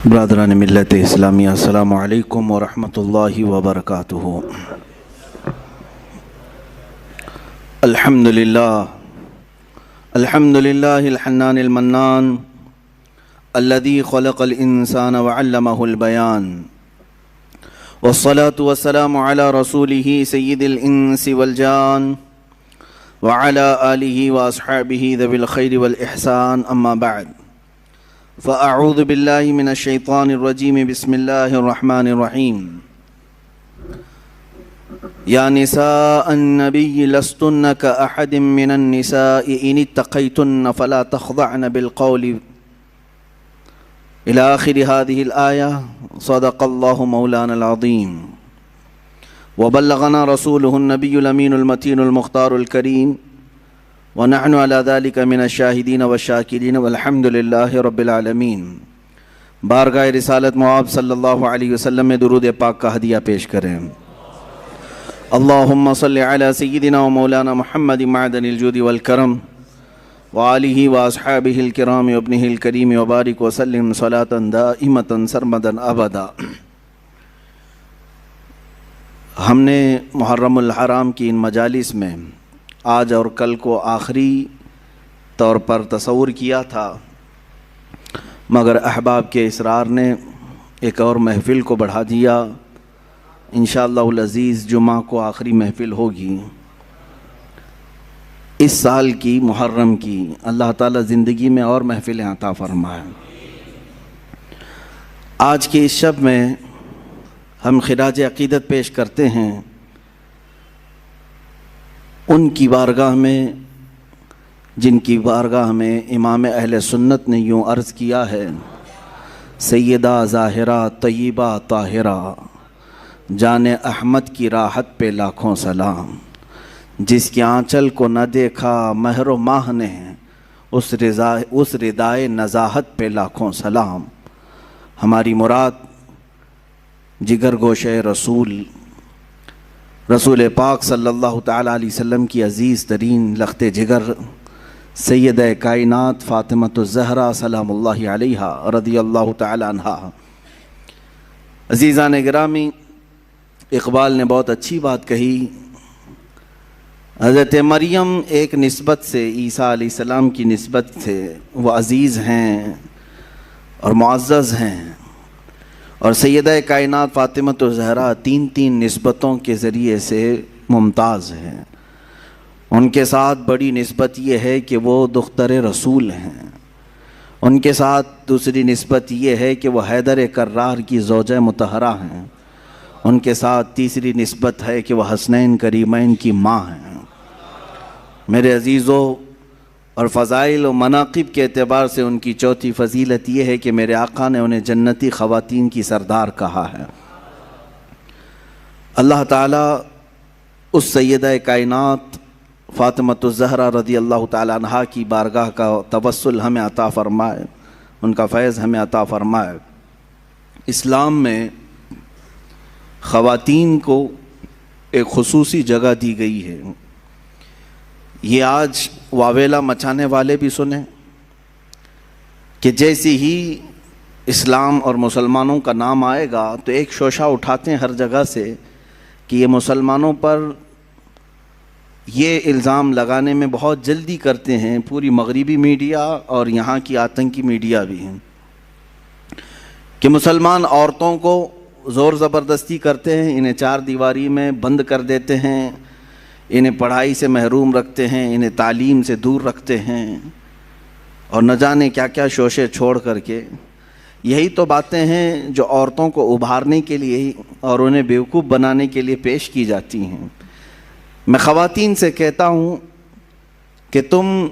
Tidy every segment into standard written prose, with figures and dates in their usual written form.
برادران ملت اسلامیہ، السلام علیکم ورحمۃ اللہ وبرکاتہ۔ الحمدللہ الحنان المنان الذي خلق الانسان وعلمه البيان، والصلاة والسلام على رسوله سید الانس والجان وعلى آلہ واصحابہ ذوی الخیر والاحسان، اما بعد فأعوذ باللہ من الشیطان الرجیم، بسم اللہ الرحمن الرحیم۔ یا نساء النبی لستن کأحد من النساء ان اتقیتن فلا تخضعن بالقول الى آخر هذه الآیة، صدق اللہ مولانا العظیم وبلغنا رسوله النبی الامین المتین المختار الکریم، ونحن على ذلك من الشاہدین والشاکرین والحمد للہ رب العالمین۔ بارگاہ رسالت معاب صلی اللہ علیہ وسلم میں درود پاک کا ہدیہ پیش کریں۔ اللہم صلی علی سیدنا و مولانا محمد معدن الجود والکرم وآلہ واصحابہ الکرام وابنہ الکریم وبارک وسلم صلاة دائمة سرمدا ابدا۔ ہم نے محرم الحرام کی ان مجالس میں آج اور کل کو آخری طور پر تصور کیا تھا، مگر احباب کے اصرار نے ایک اور محفل کو بڑھا دیا۔ انشاءاللہ العزیز جمعہ کو آخری محفل ہوگی اس سال کی، محرم کی۔ اللہ تعالیٰ زندگی میں اور محفلیں عطا فرمائے۔ آج کی اس شب میں ہم خراج عقیدت پیش کرتے ہیں ان کی بارگاہ میں جن کی بارگاہ میں امام اہل سنت نے یوں عرض کیا ہے: سیدہ ظاہرہ طیبہ طاہرہ، جان احمد کی راحت پہ لاکھوں سلام، جس کے آنچل کو نہ دیکھا مہر و ماہ نے، اس ردائے نزاہت پہ لاکھوں سلام۔ ہماری مراد جگر گوشہ رسول پاک صلی اللہ تعالیٰ علیہ وسلم کی عزیز ترین لخت جگر سیدہ کائنات فاطمۃ الزہرا سلام اللہ علیہا رضی اللہ تعالیٰ عنہا۔ عزیزان گرامی، اقبال نے بہت اچھی بات کہی۔ حضرت مریم ایک نسبت سے عیسیٰ علیہ السلام کی نسبت سے وہ عزیز ہیں اور معزز ہیں، اور سیدہ کائنات فاطمۃ الزہرا تین نسبتوں کے ذریعے سے ممتاز ہیں۔ ان کے ساتھ بڑی نسبت یہ ہے کہ وہ دختر رسول ہیں۔ ان کے ساتھ دوسری نسبت یہ ہے کہ وہ حیدر کرار کی زوجہ مطہرہ ہیں۔ ان کے ساتھ تیسری نسبت ہے کہ وہ حسنین کریمین کی ماں ہیں۔ میرے عزیزو، اور فضائل و مناقب کے اعتبار سے ان کی چوتھی فضیلت یہ ہے کہ میرے آقا نے انہیں جنتی خواتین کی سردار کہا ہے۔ اللہ تعالیٰ اس سیدہ کائنات فاطمۃ الزہرا رضی اللہ تعالیٰ عنہا کی بارگاہ کا توسل ہمیں عطا فرمائے، ان کا فیض ہمیں عطا فرمائے۔ اسلام میں خواتین کو ایک خصوصی جگہ دی گئی ہے۔ یہ آج واویلا مچانے والے بھی سنیں کہ جیسی ہی اسلام اور مسلمانوں کا نام آئے گا تو ایک شوشہ اٹھاتے ہیں ہر جگہ سے کہ یہ مسلمانوں پر یہ الزام لگانے میں بہت جلدی کرتے ہیں، پوری مغربی میڈیا اور یہاں کی آتنکی میڈیا بھی ہیں، کہ مسلمان عورتوں کو زور زبردستی کرتے ہیں، انہیں چار دیواری میں بند کر دیتے ہیں، انہیں پڑھائی سے محروم رکھتے ہیں، انہیں تعلیم سے دور رکھتے ہیں، اور نہ جانے کیا کیا شوشے چھوڑ کر کے۔ یہی تو باتیں ہیں جو عورتوں کو ابھارنے کے لیے اور انہیں بیوقوف بنانے کے لیے پیش کی جاتی ہیں۔ میں خواتین سے کہتا ہوں کہ تم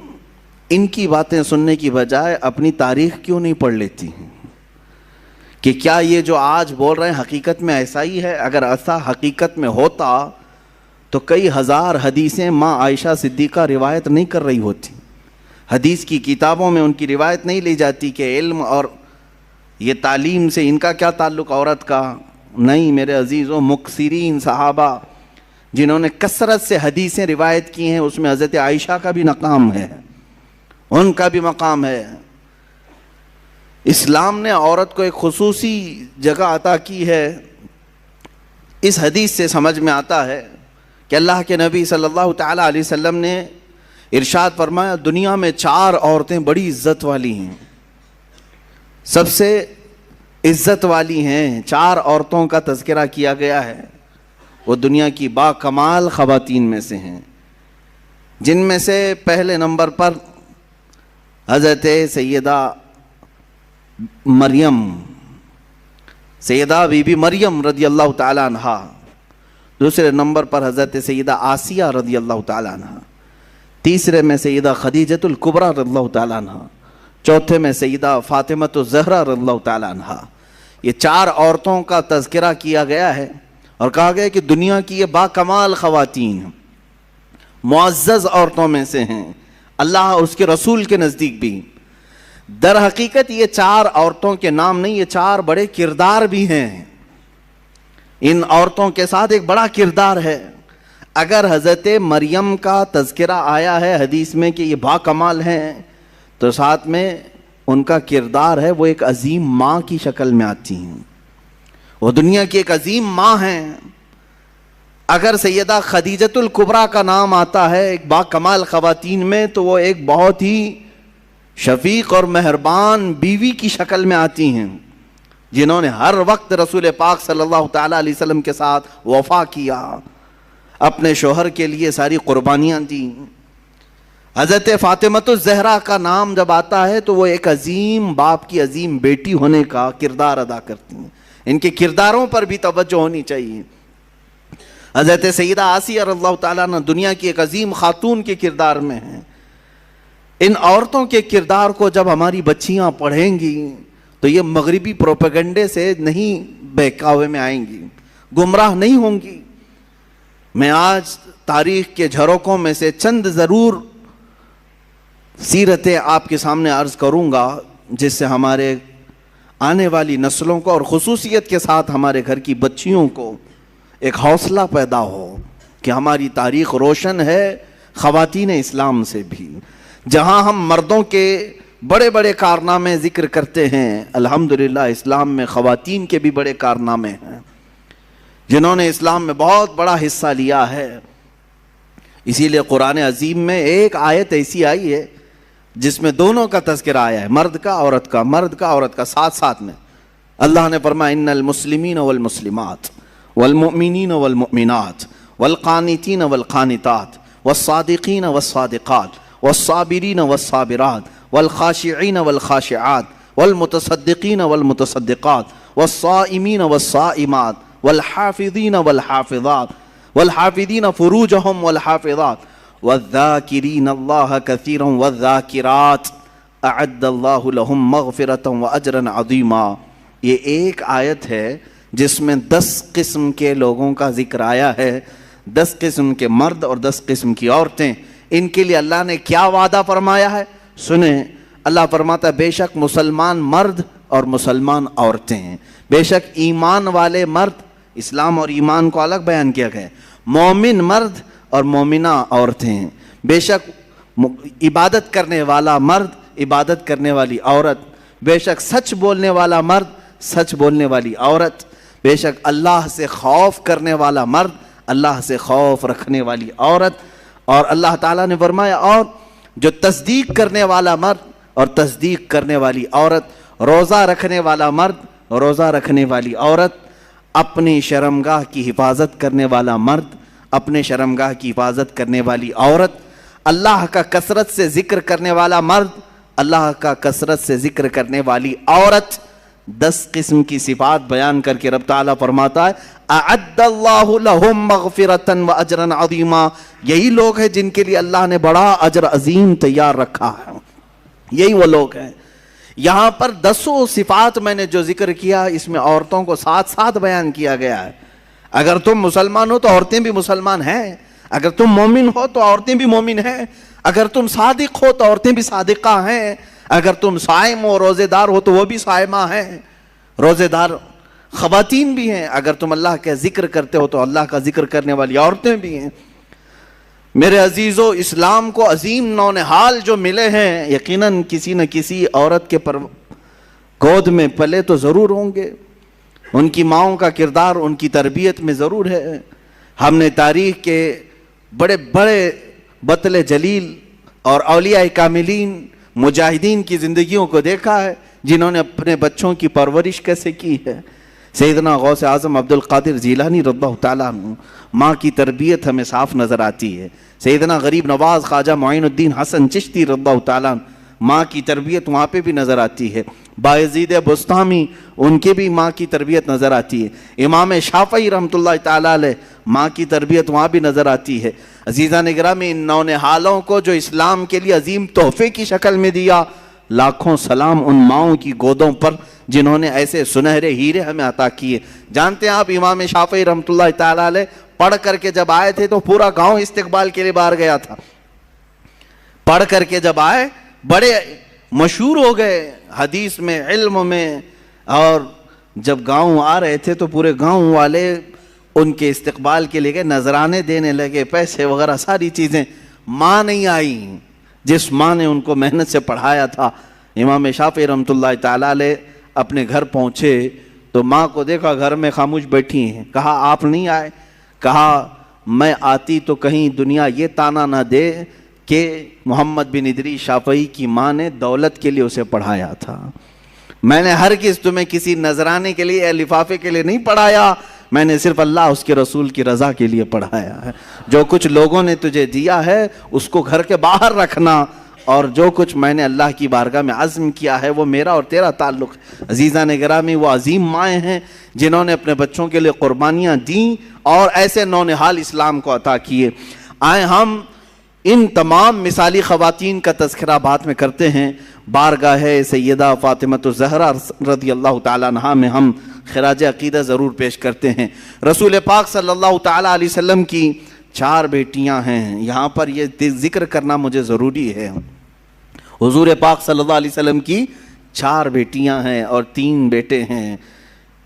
ان کی باتیں سننے کی بجائے اپنی تاریخ کیوں نہیں پڑھ لیتی ہیں کہ کیا یہ جو آج بول رہے ہیں حقیقت میں ایسا ہی ہے؟ اگر ایسا حقیقت میں ہوتا تو کئی ہزار حدیثیں ماں عائشہ صدیقہ روایت نہیں کر رہی ہوتی، حدیث کی کتابوں میں ان کی روایت نہیں لی جاتی کہ علم اور یہ تعلیم سے ان کا کیا تعلق عورت کا۔ نہیں میرے عزیزوں، مکثرین صحابہ جنہوں نے کثرت سے حدیثیں روایت کی ہیں، اس میں حضرت عائشہ کا بھی مقام ہے، ان کا بھی مقام ہے۔ اسلام نے عورت کو ایک خصوصی جگہ عطا کی ہے۔ اس حدیث سے سمجھ میں آتا ہے کہ اللہ کے نبی صلی اللہ تعالیٰ علیہ وسلم نے ارشاد فرمایا، دنیا میں 4 عورتیں بڑی عزت والی ہیں، سب سے عزت والی ہیں۔ 4 عورتوں کا تذکرہ کیا گیا ہے، وہ دنیا کی با کمال خواتین میں سے ہیں، جن میں سے پہلے نمبر پر حضرت سیدہ مریم، سیدہ بی بی مریم رضی اللہ تعالیٰ عنہ، دوسرے نمبر پر حضرت سیدہ آسیہ رضی اللہ تعالیٰ عنہ، تیسرے میں سیدہ خدیجۃ الکبریٰ رضی اللہ تعالیٰ عنہ، چوتھے میں سیدہ فاطمۃ الزہرا رضی اللہ تعالیٰ عنہ۔ یہ 4 عورتوں کا تذکرہ کیا گیا ہے اور کہا گیا کہ دنیا کی یہ با کمال خواتین معزز عورتوں میں سے ہیں، اللہ اور اس کے رسول کے نزدیک بھی۔ در حقیقت یہ 4 عورتوں کے نام نہیں، یہ 4 بڑے کردار بھی ہیں۔ ان عورتوں کے ساتھ ایک بڑا کردار ہے۔ اگر حضرت مریم کا تذکرہ آیا ہے حدیث میں کہ یہ با کمال ہیں، تو ساتھ میں ان کا کردار ہے وہ ایک عظیم ماں کی شکل میں آتی ہیں، وہ دنیا کی ایک عظیم ماں ہیں۔ اگر سیدہ خدیجۃ الکبریٰ کا نام آتا ہے ایک با کمال خواتین میں، تو وہ ایک بہت ہی شفیق اور مہربان بیوی کی شکل میں آتی ہیں، جنہوں نے ہر وقت رسول پاک صلی اللہ تعالیٰ علیہ وسلم کے ساتھ وفا کیا، اپنے شوہر کے لیے ساری قربانیاں دیں۔ حضرت فاطمۃ الزہرا کا نام جب آتا ہے تو وہ ایک عظیم باپ کی عظیم بیٹی ہونے کا کردار ادا کرتی ہیں، ان کے کرداروں پر بھی توجہ ہونی چاہیے۔ حضرت سیدہ آسیہ رضی اللہ تعالیٰ عنہ دنیا کی ایک عظیم خاتون کے کردار میں ہیں۔ ان عورتوں کے کردار کو جب ہماری بچیاں پڑھیں گی تو یہ مغربی پروپیگنڈے سے نہیں بہکاوے میں آئیں گی، گمراہ نہیں ہوں گی۔ میں آج تاریخ کے جھروکوں میں سے چند ضرور سیرتیں آپ کے سامنے عرض کروں گا، جس سے ہمارے آنے والی نسلوں کو اور خصوصیت کے ساتھ ہمارے گھر کی بچیوں کو ایک حوصلہ پیدا ہو کہ ہماری تاریخ روشن ہے خواتین اسلام سے بھی۔ جہاں ہم مردوں کے بڑے بڑے کارنامے ذکر کرتے ہیں، الحمدللہ اسلام میں خواتین کے بھی بڑے کارنامے ہیں، جنہوں نے اسلام میں بہت بڑا حصہ لیا ہے۔ اسی لیے قرآن عظیم میں ایک آیت ایسی آئی ہے جس میں دونوں کا تذکرہ آیا ہے، مرد کا عورت کا، مرد کا عورت کا، ساتھ ساتھ میں اللہ نے فرمایا ان المسلمین والمسلمات والمؤمنین والمؤمنات والقانتین والقانتات والصادقین والصادقات والصابرین والصابرات والخاشعین والخاشعات والمتصدقین والمتصدقات والصائمین والصائمات والحافظین والحافظات والحافظین فروجہم والحافظات والذاکرین اللہ کثیرا والذاکرات اعد اللہ لہم مغفرتا واجرا عظیما۔ یہ ایک آیت ہے جس میں 10 قسم کے لوگوں کا ذکر آیا ہے، 10 قسم کے مرد اور 10 قسم کی عورتیں۔ ان کے لیے اللہ نے کیا وعدہ فرمایا ہے سنیں۔ اللہ فرماتا ہے بے شک مسلمان مرد اور مسلمان عورتیں ہیں، بے شک ایمان والے مرد، اسلام اور ایمان کو الگ بیان کیا گیا ہے، مومن مرد اور مومنہ عورتیں ہیں، بے شک عبادت کرنے والا مرد، عبادت کرنے والی عورت، بے شک سچ بولنے والا مرد، سچ بولنے والی عورت، بے شک اللہ سے خوف کرنے والا مرد، اللہ سے خوف رکھنے والی عورت۔ اور اللہ تعالیٰ نے فرمایا اور جو تصدیق کرنے والا مرد اور تصدیق کرنے والی عورت، روزہ رکھنے والا مرد، روزہ رکھنے والی عورت، اپنی شرمگاہ کی حفاظت کرنے والا مرد، اپنے شرمگاہ کی حفاظت کرنے والی عورت، اللہ کا کثرت سے ذکر کرنے والا مرد، اللہ کا کثرت سے ذکر کرنے والی عورت۔ 10 قسم کی صفات بیان کر کے رب تعالیٰ فرماتا ہے اعد اللہ لہم مغفرتا واجرا عظیما۔ یہی لوگ ہیں جن کے لیے اللہ نے بڑا اجر عظیم تیار رکھا ہے، یہی وہ لوگ ہیں۔ یہاں پر 10 صفات میں نے جو ذکر کیا، اس میں عورتوں کو ساتھ ساتھ بیان کیا گیا ہے۔ اگر تم مسلمان ہو تو عورتیں بھی مسلمان ہیں، اگر تم مومن ہو تو عورتیں بھی مومن ہیں، اگر تم صادق ہو تو عورتیں بھی صادقہ ہیں، اگر تم صائم ہو روزے دار ہو تو وہ بھی صائمہ ہیں، روزے دار خواتین بھی ہیں، اگر تم اللہ کا ذکر کرتے ہو تو اللہ کا ذکر کرنے والی عورتیں بھی ہیں۔ میرے عزیزو، اسلام کو عظیم نونہال جو ملے ہیں، یقیناً کسی نہ کسی عورت کے گود میں پلے تو ضرور ہوں گے، ان کی ماؤں کا کردار ان کی تربیت میں ضرور ہے۔ ہم نے تاریخ کے بڑے بڑے بطل جلیل اور اولیاء کاملین مجاہدین کی زندگیوں کو دیکھا ہے، جنہوں نے اپنے بچوں کی پرورش کیسے کی ہے۔ سیدنا غوث اعظم عبد القادر جیلانی رضی اللہ تعالیٰ عنہ، ماں کی تربیت ہمیں صاف نظر آتی ہے۔ سیدنا غریب نواز خواجہ معین الدین حسن چشتی رضی اللہ تعالیٰ عنہ، ماں کی تربیت وہاں پہ بھی نظر آتی ہے۔ بایزید بستامی، ان کی بھی ماں کی تربیت نظر آتی ہے۔ امام شافعی رحمۃ اللہ تعالیٰ علیہ، ماں کی تربیت وہاں بھی نظر آتی ہے۔ عزیزان گرامی، ان نونہالوں کو جو اسلام کے لیے عظیم تحفے کی شکل میں دیا، لاکھوں سلام ان ماؤں کی گودوں پر جنہوں نے ایسے سنہرے ہیرے ہمیں عطا کیے۔ جانتے ہیں آپ، امام شافعی رحمۃ اللہ تعالیٰ علیہ پڑھ کر کے جب آئے تھے تو پورا گاؤں استقبال کے لیے باہر گیا تھا۔ پڑھ کر کے جب آئے بڑے مشہور ہو گئے حدیث میں، علم میں، اور جب گاؤں آ رہے تھے تو پورے گاؤں والے ان کے استقبال کے لیے گئے، نذرانے دینے لگے، پیسے وغیرہ ساری چیزیں۔ ماں نہیں آئی، جس ماں نے ان کو محنت سے پڑھایا تھا۔ امام شافعی رحمۃ اللہ تعالیٰ علیہ اپنے گھر پہنچے تو ماں کو دیکھا گھر میں خاموش بیٹھی ہیں۔ کہا آپ نہیں آئے؟ کہا میں آتی تو کہیں دنیا یہ تانا نہ دے کہ محمد بن ادریس شافعی کی ماں نے دولت کے لیے اسے پڑھایا تھا۔ میں نے ہرگز تمہیں کسی نذرانے کے لیے یا لفافے کے لیے نہیں پڑھایا، میں نے صرف اللہ اس کے رسول کی رضا کے لیے پڑھایا ہے۔ جو کچھ لوگوں نے تجھے دیا ہے اس کو گھر کے باہر رکھنا، اور جو کچھ میں نے اللہ کی بارگاہ میں عزم کیا ہے وہ میرا اور تیرا تعلق ہے۔ عزیزان گرامی، وہ عظیم مائیں ہیں جنہوں نے اپنے بچوں کے لیے قربانیاں دیں اور ایسے نونہال اسلام کو عطا کیے۔ آئے ہم ان تمام مثالی خواتین کا تذکرہ بعد میں کرتے ہیں۔ بارگاہ سیدہ فاطمۃ الزہرا رضی اللہ تعالیٰ عنہا میں ہم خراج عقیدہ ضرور پیش کرتے ہیں۔ رسول پاک صلی اللہ تعالیٰ علیہ وسلم کی 4 بیٹیاں ہیں، یہاں پر یہ ذکر کرنا مجھے ضروری ہے۔ حضور پاک صلی اللہ علیہ وسلم کی 4 بیٹیاں ہیں اور 3 بیٹے ہیں۔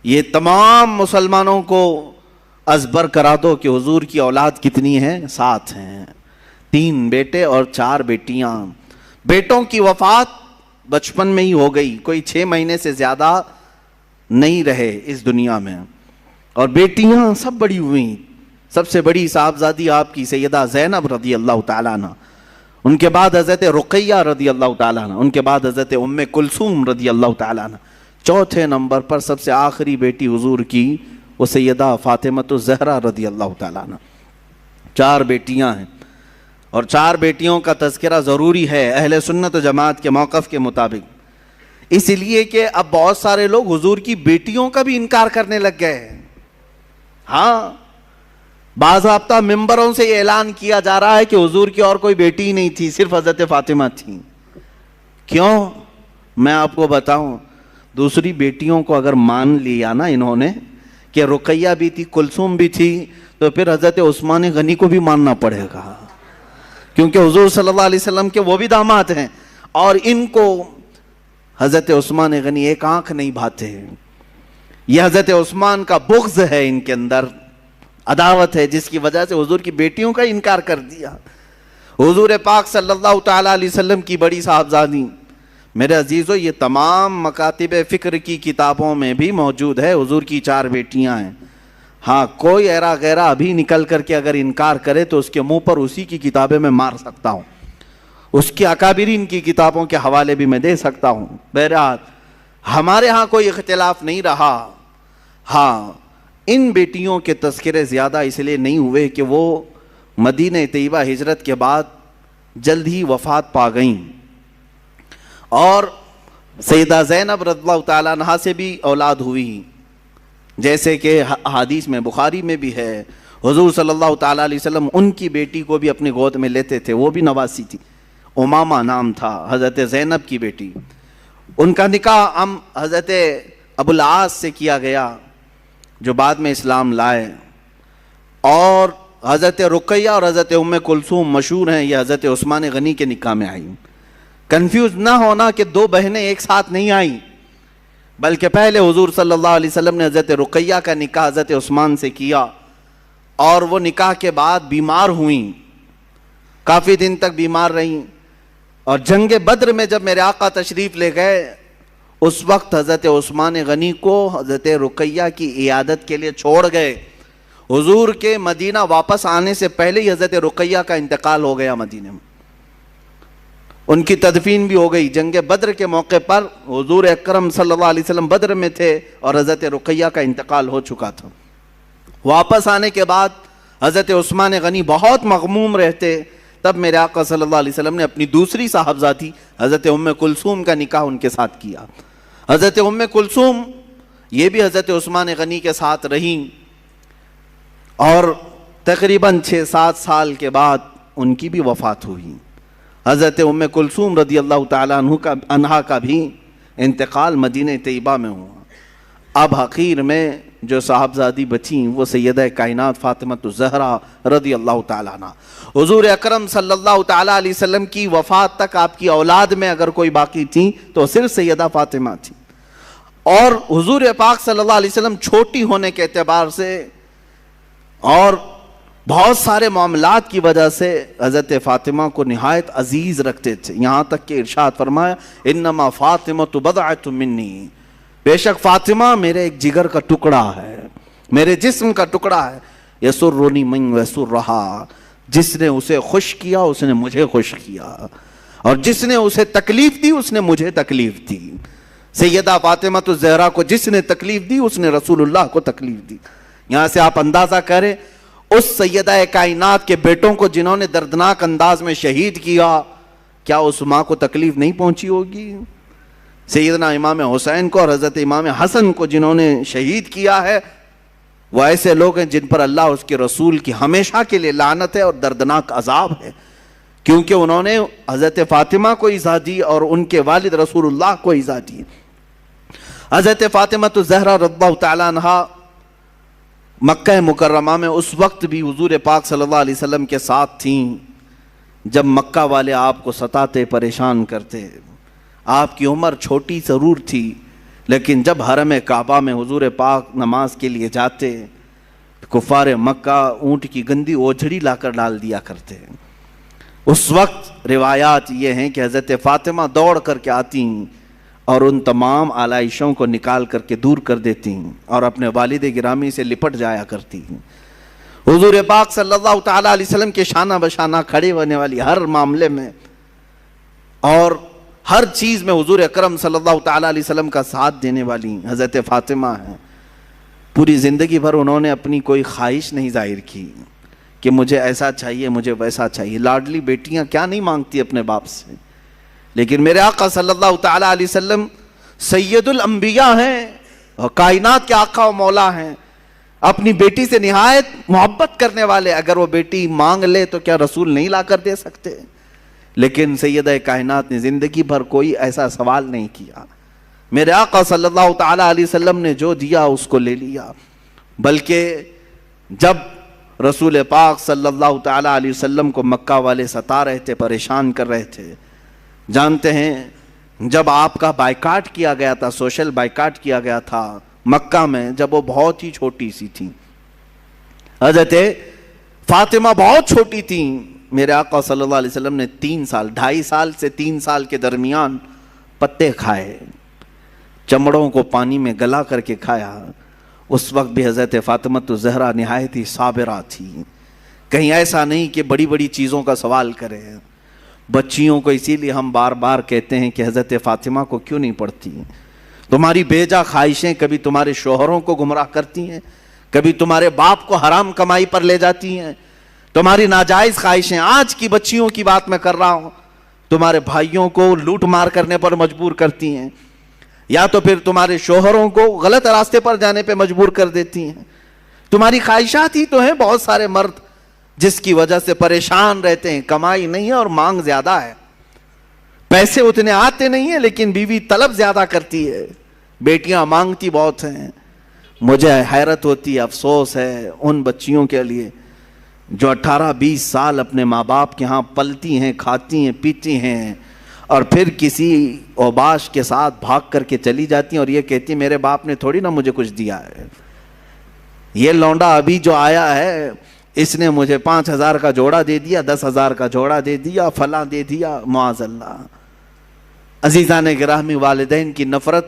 یہ تمام مسلمانوں کو ازبر کرا دو کہ حضور کی اولاد کتنی ہے؟ 7 ہیں، 3 بیٹے اور 4 بیٹیاں۔ بیٹوں کی وفات بچپن میں ہی ہو گئی، کوئی 6 مہینے سے زیادہ نہیں رہے اس دنیا میں، اور بیٹیاں سب بڑی ہوئیں۔ سب سے بڑی صاحبزادی آپ کی سیدہ زینب رضی اللہ تعالیٰ عنہ، ان کے بعد حضرت رقیہ رضی اللہ تعالیٰ عنہ، ان کے بعد حضرت ام کلثوم رضی اللہ تعالیٰ عنہ، چوتھے نمبر پر سب سے آخری بیٹی حضور کی وہ سیدہ فاطمۃ الزہرا رضی اللہ تعالیٰ عنہ۔ 4 بیٹیاں ہیں، اور 4 بیٹیوں کا تذکرہ ضروری ہے اہل سنت و جماعت کے موقف کے مطابق، اس لیے کہ اب بہت سارے لوگ حضور کی بیٹیوں کا بھی انکار کرنے لگ گئے ہیں۔ ہاں، باضابطہ ممبروں سے یہ اعلان کیا جا رہا ہے کہ حضور کی اور کوئی بیٹی ہی نہیں تھی، صرف حضرت فاطمہ تھی۔ کیوں؟ میں آپ کو بتاؤں، دوسری بیٹیوں کو اگر مان لیا نا انہوں نے کہ رقیہ بھی تھی، کلثوم بھی تھی، تو پھر حضرت عثمان غنی کو بھی ماننا پڑے گا، کیونکہ حضور صلی اللہ علیہ وسلم کے وہ بھی داماد ہیں، اور ان کو حضرت عثمان غنی ایک آنکھ نہیں بھاتے۔ یہ حضرت عثمان کا بغض ہے، ان کے اندر عداوت ہے، جس کی وجہ سے حضور کی بیٹیوں کا انکار کر دیا۔ حضور پاک صلی اللہ تعالیٰ علیہ وسلم کی بڑی صاحبزادی، میرے عزیزو، یہ تمام مکاتب فکر کی کتابوں میں بھی موجود ہے، حضور کی 4 بیٹیاں ہیں۔ ہاں، کوئی ایرا غیرہ ابھی نکل کر کے اگر انکار کرے تو اس کے منہ پر اسی کی کتابیں میں مار سکتا ہوں، اس کی اکابرین کی کتابوں کے حوالے بھی میں دے سکتا ہوں۔ بہرحال ہمارے ہاں کوئی اختلاف نہیں رہا۔ ہاں، ان بیٹیوں کے تذکرے زیادہ اس لیے نہیں ہوئے کہ وہ مدینہ طیبہ ہجرت کے بعد جلد ہی وفات پا گئیں، اور سیدہ زینب رضی اللہ تعالیٰ عنہا سے بھی اولاد ہوئی، جیسے کہ حدیث میں بخاری میں بھی ہے، حضور صلی اللہ تعالیٰ علیہ وسلم ان کی بیٹی کو بھی اپنی گود میں لیتے تھے، وہ بھی نواسی تھی، امامہ نام تھا حضرت زینب کی بیٹی۔ ان کا نکاح حضرت ابو العاص سے کیا گیا جو بعد میں اسلام لائے، اور حضرت رقیہ اور حضرت ام کلثوم مشہور ہیں، یہ حضرت عثمان غنی کے نکاح میں آئیں۔ کنفیوز نہ ہونا کہ 2 بہنیں ایک ساتھ نہیں آئیں، بلکہ پہلے حضور صلی اللہ علیہ وسلم نے حضرت رقیہ کا نکاح حضرت عثمان سے کیا، اور وہ نکاح کے بعد بیمار ہوئیں، کافی دن تک بیمار رہیں، اور جنگ بدر میں جب میرے آقا تشریف لے گئے، اس وقت حضرت عثمان غنی کو حضرت رقیہ کی عیادت کے لیے چھوڑ گئے. حضور کے مدینہ واپس آنے سے پہلے ہی حضرت رقیہ کا انتقال ہو گیا مدینے میں. ان کی تدفین بھی ہو گئی. جنگ بدر کے موقع پر حضور اکرم صلی اللہ علیہ وسلم بدر میں تھے اور حضرت رقیہ کا انتقال ہو چکا تھا. واپس آنے کے بعد حضرت عثمان غنی بہت مغموم رہتے. تب میرے آقا صلی اللہ علیہ وسلم نے اپنی دوسری صاحبزادی حضرت ام کلثوم کا نکاح ان کے ساتھ کیا. حضرت ام کلثوم یہ بھی حضرت عثمان غنی کے ساتھ رہیں اور تقریباً 6-7 سال کے بعد ان کی بھی وفات ہوئی. حضرت ام کلثوم رضی اللہ تعالیٰ عنہا کا بھی انتقال مدینہ طیبہ میں ہوا. اب حقیر میں جو صاحبزادی بچیں وہ سیدہ کائنات فاطمہ الزہرا رضی اللہ تعالیٰ عنہ. حضور اکرم صلی اللہ تعالیٰ علیہ وسلم کی وفات تک آپ کی اولاد میں اگر کوئی باقی تھی تو صرف سیدہ فاطمہ تھی. اور حضور پاک صلی اللہ علیہ وسلم چھوٹی ہونے کے اعتبار سے اور بہت سارے معاملات کی وجہ سے حضرت فاطمہ کو نہایت عزیز رکھتے تھے. یہاں تک کہ ارشاد فرمایا انما فاطمہ بضعۃ منی، بے شک فاطمہ میرے ایک جگر کا ٹکڑا ہے، میرے جسم کا ٹکڑا ہے. یسرنی من یسرھا، جس نے اسے خوش کیا اس نے مجھے خوش کیا، اور جس نے اسے تکلیف دی اس نے مجھے تکلیف دی. سیدہ فاطمہ الزہرا کو جس نے تکلیف دی اس نے رسول اللہ کو تکلیف دی. یہاں سے آپ اندازہ کریں اس سیدہ کائنات کے بیٹوں کو جنہوں نے دردناک انداز میں شہید کیا، کیا اس ماں کو تکلیف نہیں پہنچی ہوگی؟ سیدنا امام حسین کو اور حضرت امام حسن کو جنہوں نے شہید کیا ہے وہ ایسے لوگ ہیں جن پر اللہ اس کے رسول کی ہمیشہ کے لیے لعنت ہے اور دردناک عذاب ہے، کیونکہ انہوں نے حضرت فاطمہ کو ایذا دی اور ان کے والد رسول اللہ کو ایذا دی. حضرت فاطمہ الزہرا رضی اللہ تعالیٰ عنہا مکہ مکرمہ میں اس وقت بھی حضور پاک صلی اللہ علیہ وسلم کے ساتھ تھیں جب مکہ والے آپ کو ستاتے پریشان کرتے. آپ کی عمر چھوٹی ضرور تھی لیکن جب حرم کعبہ میں حضور پاک نماز کے لیے جاتے کفار مکہ اونٹ کی گندی اوجھڑی لا کر ڈال دیا کرتے. اس وقت روایات یہ ہیں کہ حضرت فاطمہ دوڑ کر کے آتی اور ان تمام آلائشوں کو نکال کر کے دور کر دیتی اور اپنے والد گرامی سے لپٹ جایا کرتی. حضور پاک صلی اللہ تعالیٰ علیہ وسلم کے شانہ بشانہ کھڑے ہونے والی ہر معاملے میں اور ہر چیز میں حضور اکرم صلی اللہ تعالیٰ علیہ وسلم کا ساتھ دینے والی حضرت فاطمہ ہیں. پوری زندگی بھر انہوں نے اپنی کوئی خواہش نہیں ظاہر کی کہ مجھے ایسا چاہیے مجھے ویسا چاہیے. لاڈلی بیٹیاں کیا نہیں مانگتی اپنے باپ سے، لیکن میرے آقا صلی اللہ تعالیٰ علیہ وسلم سید الانبیاء ہیں اور کائنات کے آقا و مولا ہیں، اپنی بیٹی سے نہایت محبت کرنے والے. اگر وہ بیٹی مانگ لے تو کیا رسول نہیں لا کر دے سکتے؟ لیکن سیدہ کائنات نے زندگی بھر کوئی ایسا سوال نہیں کیا. میرے آقا صلی اللہ تعالیٰ علیہ وسلم نے جو دیا اس کو لے لیا. بلکہ جب رسول پاک صلی اللہ تعالیٰ علیہ وسلم کو مکہ والے ستا رہے تھے، پریشان کر رہے تھے، جانتے ہیں جب آپ کا بائیکاٹ کیا گیا تھا، سوشل بائیکاٹ کیا گیا تھا مکہ میں، جب وہ بہت ہی چھوٹی سی تھیں، حضرت فاطمہ بہت چھوٹی تھیں، میرے آقا صلی اللہ علیہ وسلم نے 2.5 سال سے 3 سال کے درمیان پتے کھائے، چمڑوں کو پانی میں گلا کر کے کھایا. اس وقت بھی حضرت فاطمہ الزہرا نہایت ہی صابرہ تھی. کہیں ایسا نہیں کہ بڑی بڑی چیزوں کا سوال کریں. بچیوں کو اسی لیے ہم بار بار کہتے ہیں کہ حضرت فاطمہ کو کیوں نہیں پڑھتی؟ تمہاری بیجا خواہشیں کبھی تمہارے شوہروں کو گمراہ کرتی ہیں، کبھی تمہارے باپ کو حرام کمائی پر لے جاتی ہیں. تمہاری ناجائز خواہشیں، آج کی بچیوں کی بات میں کر رہا ہوں، تمہارے بھائیوں کو لوٹ مار کرنے پر مجبور کرتی ہیں، یا تو پھر تمہارے شوہروں کو غلط راستے پر جانے پہ مجبور کر دیتی ہیں. تمہاری خواہشات ہی تو ہیں. بہت سارے مرد جس کی وجہ سے پریشان رہتے ہیں، کمائی نہیں ہے اور مانگ زیادہ ہے، پیسے اتنے آتے نہیں ہیں لیکن بیوی طلب زیادہ کرتی ہے، بیٹیاں مانگتی بہت ہیں. مجھے حیرت ہوتی ہے، افسوس ہے ان بچیوں کے لیے جو 18-20 سال اپنے ماں باپ کے ہاں پلتی ہیں، کھاتی ہیں، پیتی ہیں اور پھر کسی اوباش کے ساتھ بھاگ کر کے چلی جاتی ہیں اور یہ کہتی ہیں میرے باپ نے تھوڑی نہ مجھے کچھ دیا ہے، یہ لونڈا ابھی جو آیا ہے اس نے مجھے 5,000 کا جوڑا دے دیا، 10,000 کا جوڑا دے دیا، فلاں دے دیا. معاذ اللہ. عزیزان گرامی، والدین کی نفرت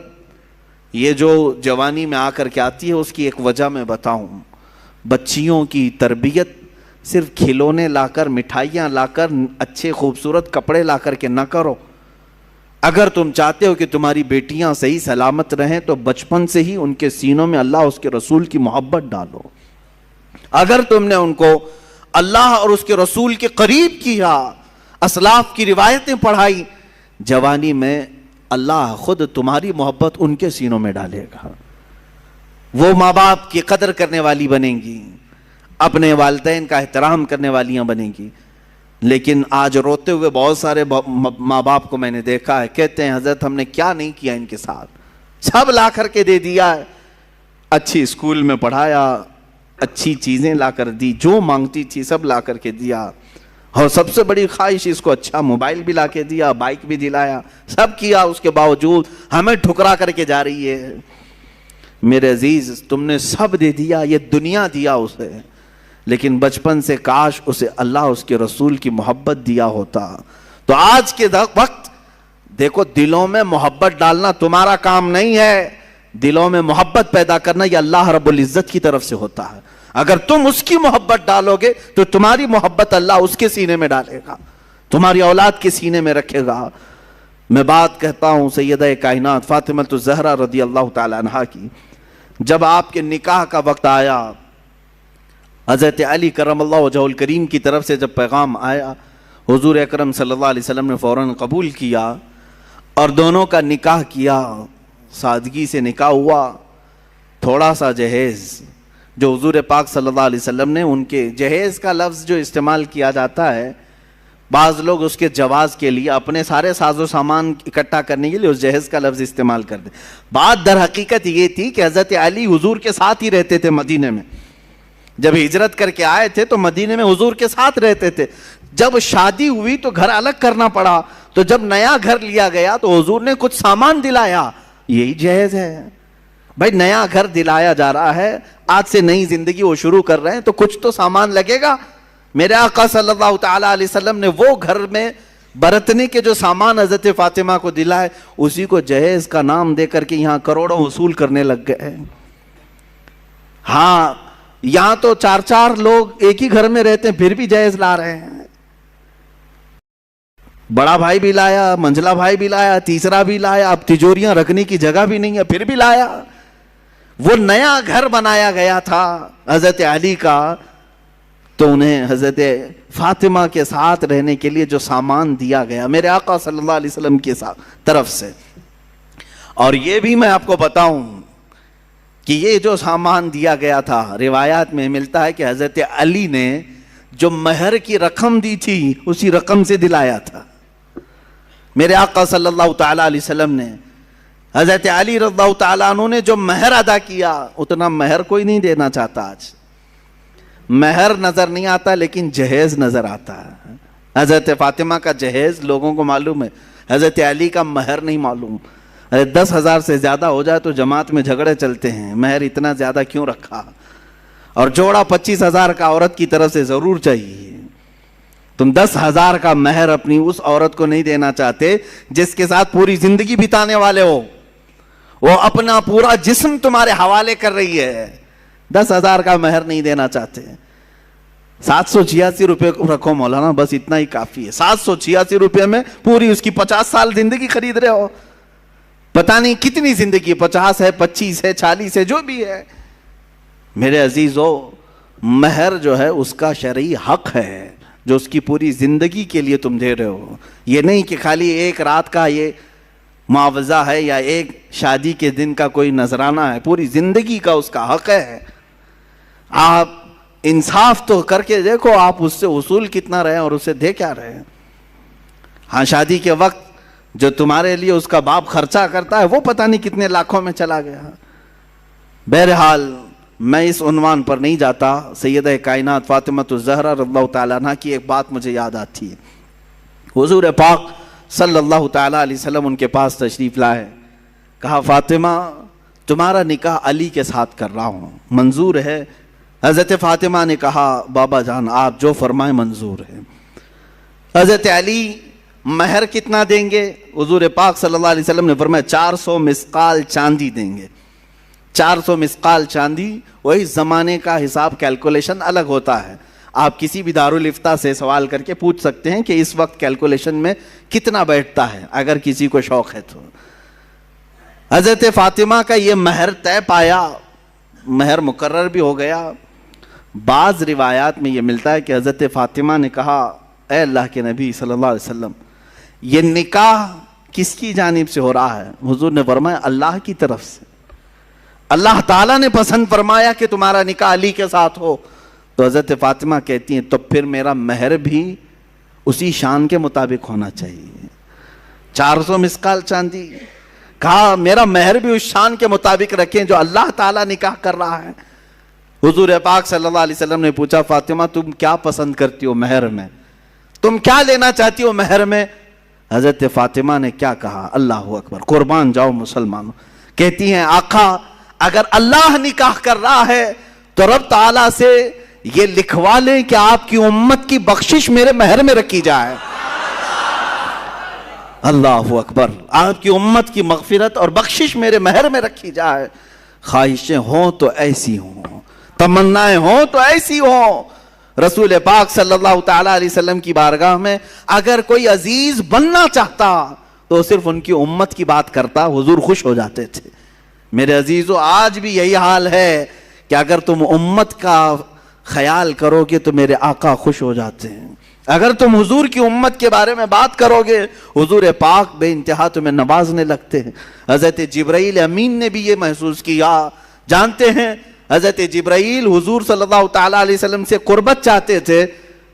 یہ جو جوانی میں آ کر کے آتی ہے اس کی ایک وجہ میں بتاؤں. بچیوں کی تربیت صرف کھلونے لا کر، مٹھائیاں لا کر، اچھے خوبصورت کپڑے لا کر کے نہ کرو. اگر تم چاہتے ہو کہ تمہاری بیٹیاں صحیح سلامت رہیں تو بچپن سے ہی ان کے سینوں میں اللہ اس کے رسول کی محبت ڈالو. اگر تم نے ان کو اللہ اور اس کے رسول کے قریب کیا، اسلاف کی روایتیں پڑھائی، جوانی میں اللہ خود تمہاری محبت ان کے سینوں میں ڈالے گا. وہ ماں باپ کی قدر کرنے والی بنیں گی، اپنے والدین کا احترام کرنے والیاں بنیں گی. لیکن آج روتے ہوئے بہت سارے ماں باپ کو میں نے دیکھا ہے، کہتے ہیں حضرت ہم نے کیا نہیں کیا ان کے ساتھ، سب لا کر کے دے دیا ہے، اچھی اسکول میں پڑھایا، اچھی چیزیں لا کر دی، جو مانگتی تھی سب لا کر کے دیا، اور سب سے بڑی خواہش اس کو اچھا موبائل بھی لا کے دیا، بائک بھی دلایا، سب کیا، اس کے باوجود ہمیں ٹھکرا کر کے جا رہی ہے. میرے عزیز تم نے سب دے دیا، یہ دنیا دیا اسے، لیکن بچپن سے کاش اسے اللہ اس کے رسول کی محبت دیا ہوتا. تو آج کے وقت دیکھو، دلوں میں محبت ڈالنا تمہارا کام نہیں ہے، دلوں میں محبت پیدا کرنا یہ اللہ رب العزت کی طرف سے ہوتا ہے. اگر تم اس کی محبت ڈالو گے تو تمہاری محبت اللہ اس کے سینے میں ڈالے گا، تمہاری اولاد کے سینے میں رکھے گا. میں بات کہتا ہوں سیدہ کائنات فاطمہ الزہرا رضی اللہ تعالی عنہا کی. جب آپ کے نکاح کا وقت آیا، حضرت علی کرم اللہ وجہہ الکریم کی طرف سے جب پیغام آیا، حضور اکرم صلی اللہ علیہ وسلم نے فوراً قبول کیا اور دونوں کا نکاح کیا. سادگی سے نکاح ہوا. تھوڑا سا جہیز جو حضور پاک صلی اللہ علیہ وسلم نے، ان کے جہیز کا لفظ جو استعمال کیا جاتا ہے، بعض لوگ اس کے جواز کے لیے اپنے سارے ساز و سامان اکٹھا کرنے کے لیے اس جہیز کا لفظ استعمال کرتے. بات در حقیقت یہ تھی کہ حضرت علی حضور کے ساتھ ہی رہتے تھے مدینے میں. جب ہجرت کر کے آئے تھے تو مدینے میں حضور کے ساتھ رہتے تھے. جب شادی ہوئی تو گھر الگ کرنا پڑا. تو جب نیا گھر لیا گیا تو حضور نے کچھ سامان دلایا. یہی جہیز ہے بھائی، نیا گھر دلایا جا رہا ہے، آج سے نئی زندگی وہ شروع کر رہے ہیں تو کچھ تو سامان لگے گا. میرے آقا صلی اللہ تعالی علیہ وسلم نے وہ گھر میں برتنے کے جو سامان حضرت فاطمہ کو دلائے، اسی کو جہیز کا نام دے کر کے یہاں کروڑوں وصول کرنے لگ گئے. ہاں، یہاں تو 4 لوگ ایک ہی گھر میں رہتے ہیں پھر بھی جہیز لا رہے ہیں. بڑا بھائی بھی لایا، منجلا بھائی بھی لایا، تیسرا بھی لایا، اب تجوریاں رکھنے کی جگہ بھی نہیں ہے پھر بھی لایا. وہ نیا گھر بنایا گیا تھا حضرت علی کا، تو انہیں حضرت فاطمہ کے ساتھ رہنے کے لیے جو سامان دیا گیا میرے آقا صلی اللہ علیہ وسلم کی طرف سے. اور یہ بھی میں آپ کو بتاؤں کہ یہ جو سامان دیا گیا تھا، روایات میں ملتا ہے کہ حضرت علی نے جو مہر کی رقم دی تھی اسی رقم سے دلایا تھا. میرے آقا صلی اللہ تعالی علیہ وسلم نے، حضرت علی رضی اللہ تعالیٰ عنہ نے جو مہر ادا کیا، اتنا مہر کوئی نہیں دینا چاہتا. آج مہر نظر نہیں آتا لیکن جہیز نظر آتا ہے. حضرت فاطمہ کا جہیز لوگوں کو معلوم ہے، حضرت علی کا مہر نہیں معلوم. 10,000 سے زیادہ ہو جائے تو جماعت میں جھگڑے چلتے ہیں، مہر اتنا زیادہ کیوں رکھا؟ اور جوڑا 25,000 کا عورت کی طرف سے ضرور چاہیے. تم 10,000 کا مہر اپنی اس عورت کو نہیں دینا چاہتے جس کے ساتھ پوری زندگی بتانے والے ہو، وہ اپنا پورا جسم تمہارے حوالے کر رہی ہے. 10,000 کا مہر نہیں دینا چاہتے. 786 روپے رکھو مولانا، بس اتنا ہی کافی ہے. 786 روپے میں پوری اس کی 50 سال زندگی خرید رہے ہو. پتہ نہیں کتنی زندگی، 50 ہے، 25 ہے، 40 ہے، جو بھی ہے. میرے عزیزو، مہر جو ہے اس کا شرعی حق ہے جو اس کی پوری زندگی کے لیے تم دے رہے ہو. یہ نہیں کہ خالی ایک رات کا یہ معاوضہ ہے یا ایک شادی کے دن کا کوئی نذرانہ ہے، پوری زندگی کا اس کا حق ہے. آپ انصاف تو کر کے دیکھو، آپ اس سے وصول کتنا رہے اور اسے دے کیا رہے. ہاں، شادی کے وقت جو تمہارے لیے اس کا باپ خرچہ کرتا ہے وہ پتہ نہیں کتنے لاکھوں میں چلا گیا. بہرحال میں اس عنوان پر نہیں جاتا. سیدہ کائنات فاطمہ الزہرا رضی اللہ تعالیٰ عنہ کی ایک بات مجھے یاد آتی ہے. حضور پاک صلی اللہ تعالیٰ علیہ وسلم ان کے پاس تشریف لائے. کہا فاطمہ تمہارا نکاح علی کے ساتھ کر رہا ہوں، منظور ہے؟ حضرت فاطمہ نے کہا بابا جان آپ جو فرمائیں منظور ہے. حضرت علی مہر کتنا دیں گے؟ حضور پاک صلی اللہ علیہ وسلم نے فرمایا 400 مسقال چاندی دیں گے. 400 مسقال چاندی. وہی زمانے کا حساب کیلکولیشن الگ ہوتا ہے. آپ کسی بھی دارالفتہ سے سوال کر کے پوچھ سکتے ہیں کہ اس وقت کیلکولیشن میں کتنا بیٹھتا ہے, اگر کسی کو شوق ہے تو. حضرت فاطمہ کا یہ مہر طے پایا, مہر مقرر بھی ہو گیا. بعض روایات میں یہ ملتا ہے کہ حضرت فاطمہ نے کہا اے اللہ کے نبی صلی اللہ علیہ وسلم, یہ نکاح کس کی جانب سے ہو رہا ہے؟ حضور نے فرمایا اللہ کی طرف سے. اللہ تعالیٰ نے پسند فرمایا کہ تمہارا نکاح علی کے ساتھ ہو. تو حضرت فاطمہ کہتی ہیں تو پھر میرا مہر بھی اسی شان کے مطابق ہونا چاہیے. 400 مسقال چاندی. کہا میرا مہر بھی اس شان کے مطابق رکھیں جو اللہ تعالیٰ نکاح کر رہا ہے. حضور پاک صلی اللہ علیہ وسلم نے پوچھا فاطمہ تم کیا پسند کرتی ہو مہر میں؟ تم کیا لینا چاہتی ہو مہر میں؟ حضرت فاطمہ نے کیا کہا؟ اللہ اکبر, قربان جاؤ مسلمانوں. کہتی ہیں آقا اگر اللہ نکاح کر رہا ہے تو رب تعالیٰ سے یہ لکھوا لیں کہ آپ کی امت کی بخشش میرے مہر میں رکھی جائے. اللہ اکبر, آپ کی امت کی مغفرت اور بخشش میرے مہر میں رکھی جائے. خواہشیں ہوں تو ایسی ہوں, تمنائیں ہوں تو ایسی ہوں. رسول پاک صلی اللہ تعالیٰ علیہ وسلم کی بارگاہ میں اگر کوئی عزیز بننا چاہتا تو صرف ان کی امت کی بات کرتا, حضور خوش ہو جاتے تھے. میرے عزیزو آج بھی یہی حال ہے کہ اگر تم امت کا خیال کرو گے تو میرے آقا خوش ہو جاتے ہیں. اگر تم حضور کی امت کے بارے میں بات کرو گے حضور پاک بے انتہا تمہیں نوازنے لگتے ہیں. حضرت جبرائیل امین نے بھی یہ محسوس کیا. جانتے ہیں حضرت جبرائیل حضور صلی اللہ تعالیٰ علیہ وسلم سے قربت چاہتے تھے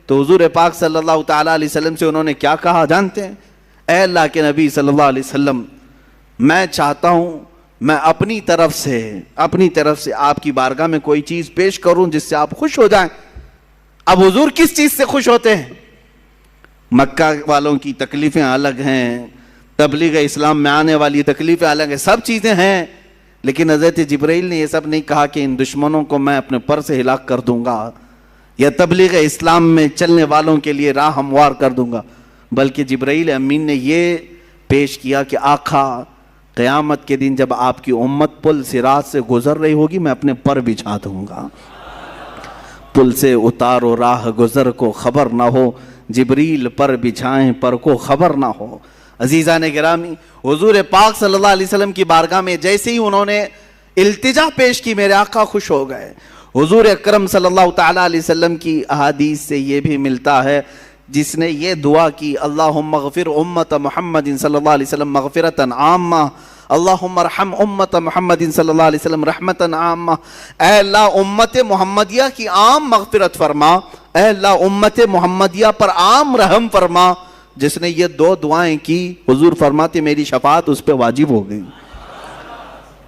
تو حضور پاک صلی اللہ تعالیٰ علیہ وسلم سے انہوں نے کیا کہا جانتے ہیں؟ اے اللہ کے نبی صلی اللہ علیہ وسلم, میں چاہتا ہوں میں اپنی طرف سے آپ کی بارگاہ میں کوئی چیز پیش کروں جس سے آپ خوش ہو جائیں. اب حضور کس چیز سے خوش ہوتے ہیں؟ مکہ والوں کی تکلیفیں الگ ہیں, تبلیغ اسلام میں آنے والی تکلیفیں الگ ہیں, سب چیزیں ہیں. لیکن حضرت جبرائیل نے یہ سب نہیں کہا کہ ان دشمنوں کو میں اپنے پر سے ہلاک کر دوں گا یا تبلیغ اسلام میں چلنے والوں کے لیے راہ ہموار کر دوں گا, بلکہ جبرائیل امین نے یہ پیش کیا کہ آقا قیامت کے دن جب آپ کی امت پل صراط سے گزر رہی ہوگی میں اپنے پر بچھا دوں گا. پل سے اتارو راہ گزر کو خبر نہ ہو, جبریل پر بچھائیں پر کو خبر نہ ہو. عزیزان گرامی, حضور پاک صلی اللہ علیہ وسلم کی بارگاہ میں جیسے ہی انہوں نے التجا پیش کی میرے آقا خوش ہو گئے. حضور اکرم صلی اللہ تعالیٰ علیہ وسلم کی احادیث سے یہ بھی ملتا ہے جس نے یہ دعا کی اللہم اغفر امت محمد صلی اللہ علیہ وسلم مغفرتا عامہ, اللہم ارحم امت محمد صلی اللہ علیہ وسلم رحمتا عامہ. اے اللہ امت محمدیہ کی عام مغفرت فرما, اے اللہ امت محمدیہ پر عام رحم فرما. جس نے یہ دو دعائیں کی حضور فرماتے میری شفاعت اس پہ واجب ہو گئی.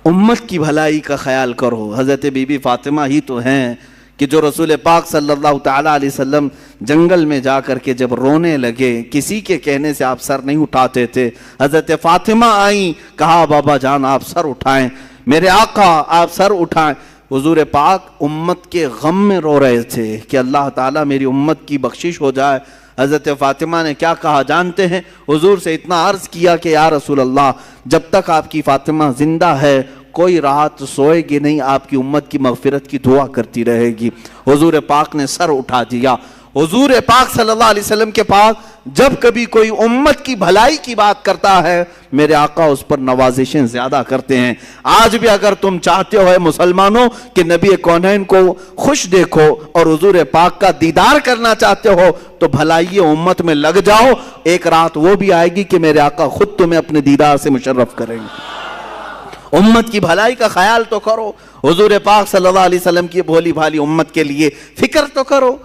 امت کی بھلائی کا خیال کرو. حضرت بی بی فاطمہ ہی تو ہیں کہ جو رسول پاک صلی اللہ تعالیٰ علیہ وسلم جنگل میں جا کر کے جب رونے لگے کسی کے کہنے سے آپ سر نہیں اٹھاتے تھے. حضرت فاطمہ آئیں, کہا بابا جان آپ سر اٹھائیں, میرے آقا آپ سر اٹھائیں. حضور پاک امت کے غم میں رو رہے تھے کہ اللہ تعالیٰ میری امت کی بخشش ہو جائے. حضرت فاطمہ نے کیا کہا جانتے ہیں؟ حضور سے اتنا عرض کیا کہ یا رسول اللہ جب تک آپ کی فاطمہ زندہ ہے کوئی رات سوئے گی نہیں, آپ کی امت کی مغفرت کی دعا کرتی رہے گی. حضور پاک نے سر اٹھا دیا. حضور پاک صلی اللہ علیہ وسلم کے پاس جب کبھی کوئی امت کی بھلائی کی بات کرتا ہے میرے آقا اس پر نوازشیں زیادہ کرتے ہیں. آج بھی اگر تم چاہتے ہو مسلمانوں کہ نبی کونین کو خوش دیکھو اور حضور پاک کا دیدار کرنا چاہتے ہو تو بھلائی امت میں لگ جاؤ. ایک رات وہ بھی آئے گی کہ میرے آقا خود تمہیں اپنے دیدار سے مشرف کریں گے. امت کی بھلائی کا خیال تو کرو. حضور پاک صلی اللہ علیہ وسلم کی بھولی بھالی امت کے لیے فکر تو کرو.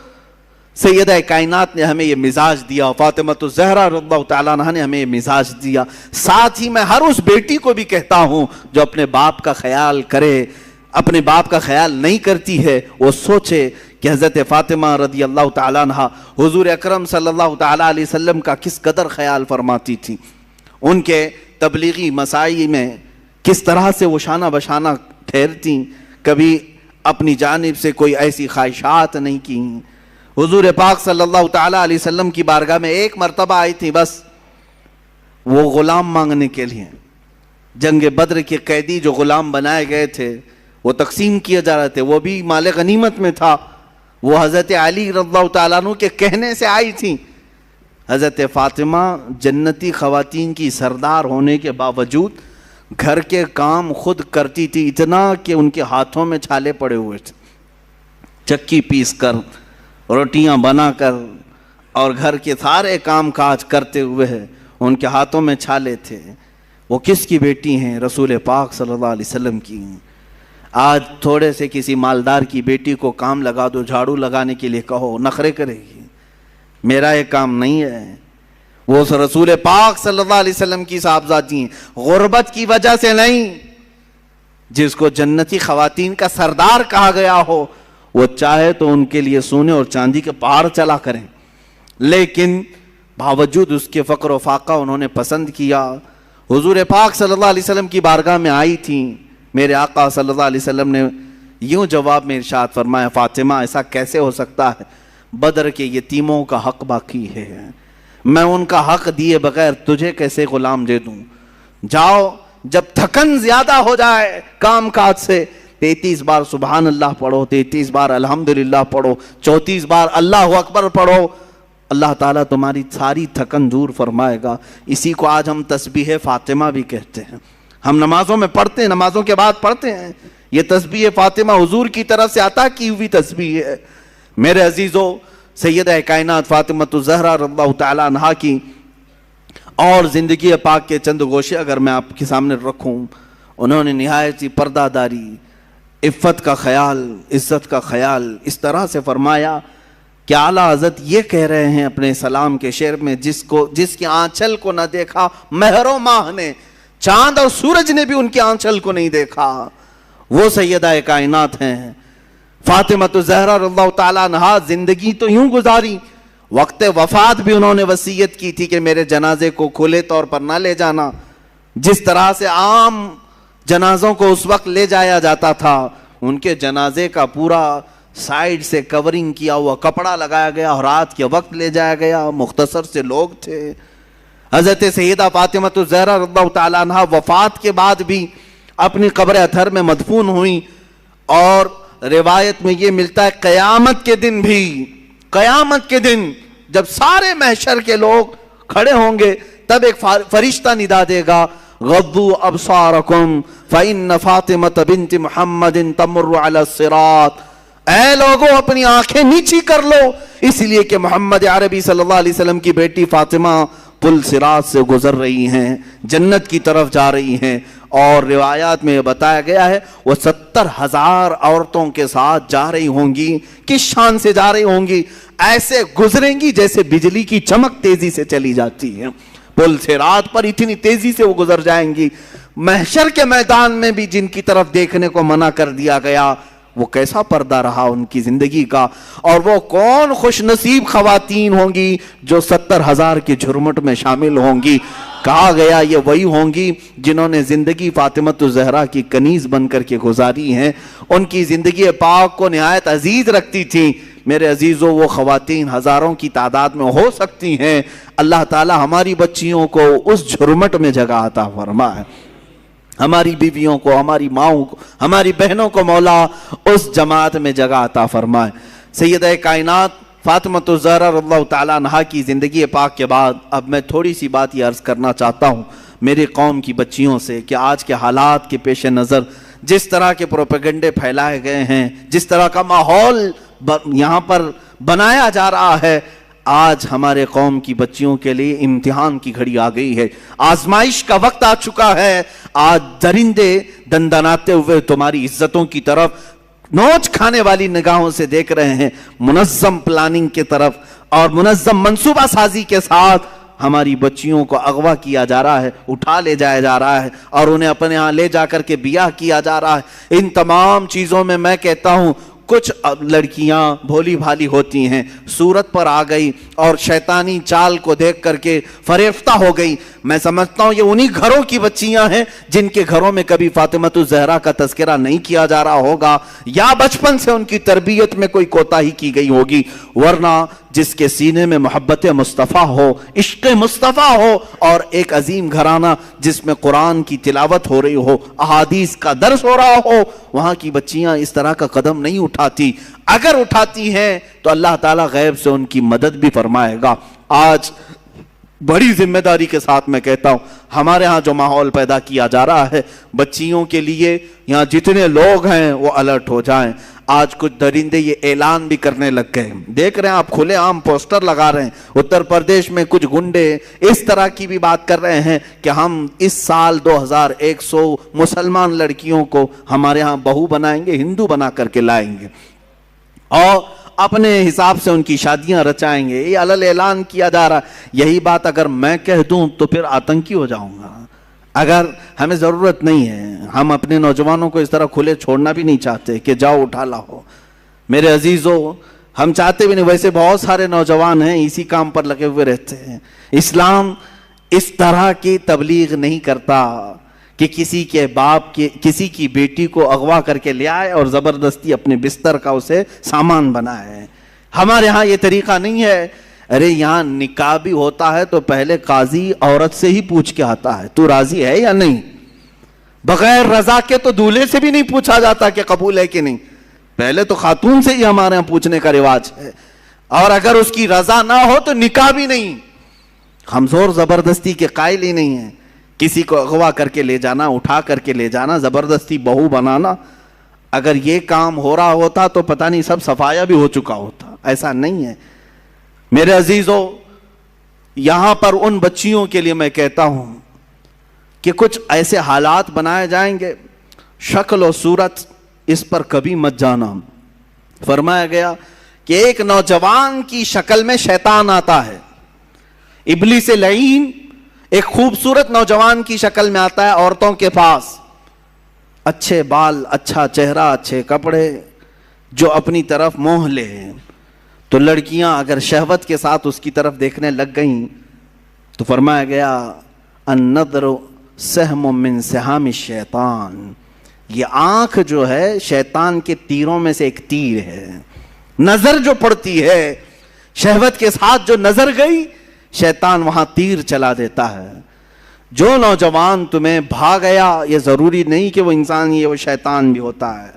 سیدہ کائنات نے ہمیں یہ مزاج دیا, فاطمۃ الزہرا رضی اللہ تعالیٰ عنہا نے ہمیں یہ مزاج دیا. ساتھ ہی میں ہر اس بیٹی کو بھی کہتا ہوں جو اپنے باپ کا خیال کرے, اپنے باپ کا خیال نہیں کرتی ہے, وہ سوچے کہ حضرت فاطمہ رضی اللہ تعالیٰ عنہا حضور اکرم صلی اللہ تعالیٰ علیہ وسلم کا کس قدر خیال فرماتی تھی. ان کے تبلیغی مساعی میں کس طرح سے وہ شانہ بشانہ ٹھہرتی, کبھی اپنی جانب سے کوئی ایسی خواہشات نہیں کی. حضور پاک صلی اللہ تعالیٰ علیہ وسلم کی بارگاہ میں ایک مرتبہ آئی تھی, بس وہ غلام مانگنے کے لیے، جنگ بدر کے قیدی جو غلام بنائے گئے تھے وہ تقسیم کیے جا رہے تھے، وہ بھی مال غنیمت میں تھا، وہ حضرت علی رضی اللہ تعالیٰ عنہ کے کہنے سے آئی تھی۔ حضرت فاطمہ جنتی خواتین کی سردار ہونے کے باوجود گھر کے کام خود کرتی تھی، اتنا کہ ان کے ہاتھوں میں چھالے پڑے ہوئے تھے، چکی پیس کر، روٹیاں بنا کر اور گھر کے سارے کام کاج کرتے ہوئے ان کے ہاتھوں میں چھالے تھے۔ وہ کس کی بیٹی ہیں؟ رسول پاک صلی اللہ علیہ وسلم کی۔ آج تھوڑے سے کسی مالدار کی بیٹی کو کام لگا دو، جھاڑو لگانے کے لیے کہو، نخرے کرے گی، میرا یہ کام نہیں ہے۔ وہ رسول پاک صلی اللہ علیہ وسلم کی صاحبزادی ہیں، غربت کی وجہ سے نہیں۔ جس کو جنتی خواتین کا سردار کہا گیا ہو وہ چاہے تو ان کے لیے سونے اور چاندی کے پہاڑ چلا کریں، لیکن باوجود اس کے فقر و فاقہ انہوں نے پسند کیا۔ حضور پاک صلی اللہ علیہ وسلم کی بارگاہ میں آئی تھیں، میرے آقا صلی اللہ علیہ وسلم نے یوں جواب میں ارشاد فرمایا، فاطمہ ایسا کیسے ہو سکتا ہے؟ بدر کے یتیموں کا حق باقی ہے، میں ان کا حق دیے بغیر تجھے کیسے غلام دے دوں؟ جاؤ، جب تھکن زیادہ ہو جائے کام کاج سے 33 بار سبحان اللہ پڑھو، 33 بار الحمدللہ پڑھو، 34 بار اللہ اکبر پڑھو، اللہ تعالیٰ تمہاری ساری تھکن دور فرمائے گا۔ اسی کو آج ہم تسبیح فاطمہ بھی کہتے ہیں، ہم نمازوں میں پڑھتے ہیں، نمازوں کے بعد پڑھتے ہیں۔ یہ تسبیح فاطمہ حضور کی طرف سے عطا کی ہوئی تسبیح ہے۔ میرے عزیزو، سیدہ کائنات فاطمہ الزہرا رضی اللہ تعالیٰ عنہا کی اور زندگی پاک کے چند گوشے اگر میں آپ کے سامنے رکھوں، انہوں نے نہایت ہی پردہ داری، عفت کا خیال، عزت کا خیال اس طرح سے فرمایا کہ اعلیٰ حضرت یہ کہہ رہے ہیں اپنے سلام کے شعر میں، جس کی آنچل کو نہ دیکھا مہر و ماہ نے، چاند اور سورج نے بھی ان کی آنچل کو نہیں دیکھا، وہ سیدہ کائنات ہیں فاطمہ الزہرا رضی اللہ تعالیٰ عنہا۔ زندگی تو یوں گزاری، وقت وفات بھی انہوں نے وصیت کی تھی کہ میرے جنازے کو کھلے طور پر نہ لے جانا، جس طرح سے عام جنازوں کو اس وقت لے جایا جاتا تھا، ان کے جنازے کا پورا سائیڈ سے کورنگ کیا ہوا کپڑا لگایا گیا اور رات کے وقت لے جایا گیا، مختصر سے لوگ تھے۔ حضرت سیدہ فاطمہ الزہرا رضی اللہ تعالیٰ عنہا وفات کے بعد بھی اپنی قبر اطہر میں مدفون ہوئی، اور روایت میں یہ ملتا ہے قیامت کے دن بھی، قیامت کے دن جب سارے محشر کے لوگ کھڑے ہوں گے تب ایک فرشتہ ندا دے گا، غضوا ابصارکم فإن فاطمة بنت محمد تمر على الصراط، اے لوگوں اپنی آنکھیں نیچی کر لو، اس لیے کہ محمد عربی صلی اللہ علیہ وسلم کی بیٹی فاطمہ پل صراط سے گزر رہی ہیں، جنت کی طرف جا رہی ہیں۔ اور روایات میں بتایا گیا ہے وہ 70,000 عورتوں کے ساتھ جا رہی ہوں گی۔ کس شان سے جا رہی ہوں گی؟ ایسے گزریں گی جیسے بجلی کی چمک تیزی سے چلی جاتی ہے، پل صراط پر اتنی تیزی سے وہ گزر جائیں گی۔ محشر کے میدان میں بھی جن کی طرف دیکھنے کو منع کر دیا گیا، وہ کیسا پردہ رہا ان کی زندگی کا، اور وہ کون خوش نصیب خواتین ہوں گی جو 70,000 کی جھرمٹ میں شامل ہوں گی۔ کہا گیا یہ وہی ہوں گی جنہوں نے زندگی فاطمہ الزہرا کی کنیز بن کر کے گزاری ہیں، ان کی زندگی پاک کو نہایت عزیز رکھتی تھی۔ میرے عزیزوں، وہ خواتین ہزاروں کی تعداد میں ہو سکتی ہیں، اللہ تعالی ہماری بچیوں کو اس جھرمٹ میں جگہ عطا فرمائے، ہماری بیویوں کو، ہماری ماؤں کو، ہماری بہنوں کو مولا اس جماعت میں جگہ عطا فرمائے۔ سیدہ کائنات فاطمہ الزہرا رضی اللہ تعالیٰ عنہا کی زندگی پاک کے بعد اب میں تھوڑی سی بات یہ عرض کرنا چاہتا ہوں میری قوم کی بچیوں سے کہ آج کے حالات کے پیش نظر جس طرح کے پروپیگنڈے پھیلائے گئے ہیں، جس طرح کا ماحول یہاں پر بنایا جا رہا ہے، آج ہمارے قوم کی بچیوں کے لیے امتحان کی گھڑی آ گئی ہے، آزمائش کا وقت آ چکا ہے۔ آج درندے دندناتے ہوئے تمہاری عزتوں کی طرف نوچ کھانے والی نگاہوں سے دیکھ رہے ہیں، منظم پلاننگ کی طرف اور منظم منصوبہ سازی کے ساتھ ہماری بچیوں کو اغوا کیا جا رہا ہے، اٹھا لے جایا جا رہا ہے اور انہیں اپنے ہاں لے جا کر کے بیاہ کیا جا رہا ہے۔ ان تمام چیزوں میں کہتا ہوں کچھ لڑکیاں بھولی بھالی ہوتی ہیں، صورت پر آ گئی اور شیطانی چال کو دیکھ کر کے فریفتہ ہو گئی۔ میں سمجھتا ہوں یہ انہی گھروں کی بچیاں ہیں جن کے گھروں میں کبھی فاطمہ الزہرا کا تذکرہ نہیں کیا جا رہا ہوگا، یا بچپن سے ان کی تربیت میں کوئی کوتاہی کی گئی ہوگی، ورنہ جس کے سینے میں محبت مصطفیٰ ہو، عشق مصطفیٰ ہو، اور ایک عظیم گھرانہ جس میں قرآن کی تلاوت ہو رہی ہو، احادیث کا درس ہو رہا ہو، وہاں کی بچیاں اس طرح کا قدم نہیں اٹھاتی۔ اگر اٹھاتی ہیں تو اللہ تعالیٰ غیب سے ان کی مدد بھی فرمائے گا۔ آج بڑی ذمہ داری کے ساتھ میں کہتا ہوں، ہمارے ہاں جو ماحول پیدا کیا جا رہا ہے بچیوں کے لیے، یہاں جتنے لوگ ہیں وہ الرٹ ہو جائیں۔ آج کچھ درندے یہ اعلان بھی کرنے لگ گئے، دیکھ رہے ہیں آپ، کھلے عام پوسٹر لگا رہے ہیں۔ اتر پردیش میں کچھ گنڈے اس طرح کی بھی بات کر رہے ہیں کہ ہم اس سال 2100 مسلمان لڑکیوں کو ہمارے ہاں بہو بنائیں گے، ہندو بنا کر کے لائیں گے اور اپنے حساب سے ان کی شادیاں رچائیں گے۔ یہ علل اعلان کیا جا رہا ہے۔ یہی بات اگر میں کہہ دوں تو پھر آتنکی ہو جاؤں گا۔ اگر ہمیں ضرورت نہیں ہے، ہم اپنے نوجوانوں کو اس طرح کھلے چھوڑنا بھی نہیں چاہتے کہ جاؤ اٹھا لاؤ۔ میرے عزیزو، ہم چاہتے بھی نہیں، ویسے بہت سارے نوجوان ہیں اسی کام پر لگے ہوئے رہتے ہیں۔ اسلام اس طرح کی تبلیغ نہیں کرتا کہ کسی کے باپ کے کسی کی بیٹی کو اغوا کر کے لے آئے اور زبردستی اپنے بستر کا اسے سامان بنائے۔ ہمارے ہاں یہ طریقہ نہیں ہے۔ ارے یہاں نکاح بھی ہوتا ہے تو پہلے قاضی عورت سے ہی پوچھ کے آتا ہے، تو راضی ہے یا نہیں؟ بغیر رضا کے تو دولہے سے بھی نہیں پوچھا جاتا کہ قبول ہے کہ نہیں، پہلے تو خاتون سے ہی ہمارے یہاں پوچھنے کا رواج ہے، اور اگر اس کی رضا نہ ہو تو نکاح بھی نہیں۔ ہم زور زبردستی کے قائل ہی نہیں ہیں۔ کسی کو اغوا کر کے لے جانا، اٹھا کر کے لے جانا، زبردستی بہو بنانا، اگر یہ کام ہو رہا ہوتا تو پتہ نہیں سب صفایا بھی ہو چکا ہوتا۔ ایسا نہیں ہے میرے عزیزو۔ یہاں پر ان بچیوں کے لیے میں کہتا ہوں کہ کچھ ایسے حالات بنائے جائیں گے، شکل و صورت اس پر کبھی مت جانا۔ فرمایا گیا کہ ایک نوجوان کی شکل میں شیطان آتا ہے، ابلیس لعین ایک خوبصورت نوجوان کی شکل میں آتا ہے عورتوں کے پاس، اچھے بال، اچھا چہرہ، اچھے کپڑے، جو اپنی طرف موہ لے۔ تو لڑکیاں اگر شہوت کے ساتھ اس کی طرف دیکھنے لگ گئیں تو فرمایا گیا النظر سہم من سہام الشیطان، یہ آنکھ جو ہے شیطان کے تیروں میں سے ایک تیر ہے۔ نظر جو پڑتی ہے، شہوت کے ساتھ جو نظر گئی، شیطان وہاں تیر چلا دیتا ہے۔ جو نوجوان تمہیں بھاگ گیا، یہ ضروری نہیں کہ وہ انسان ہی ہے، وہ شیطان بھی ہوتا ہے۔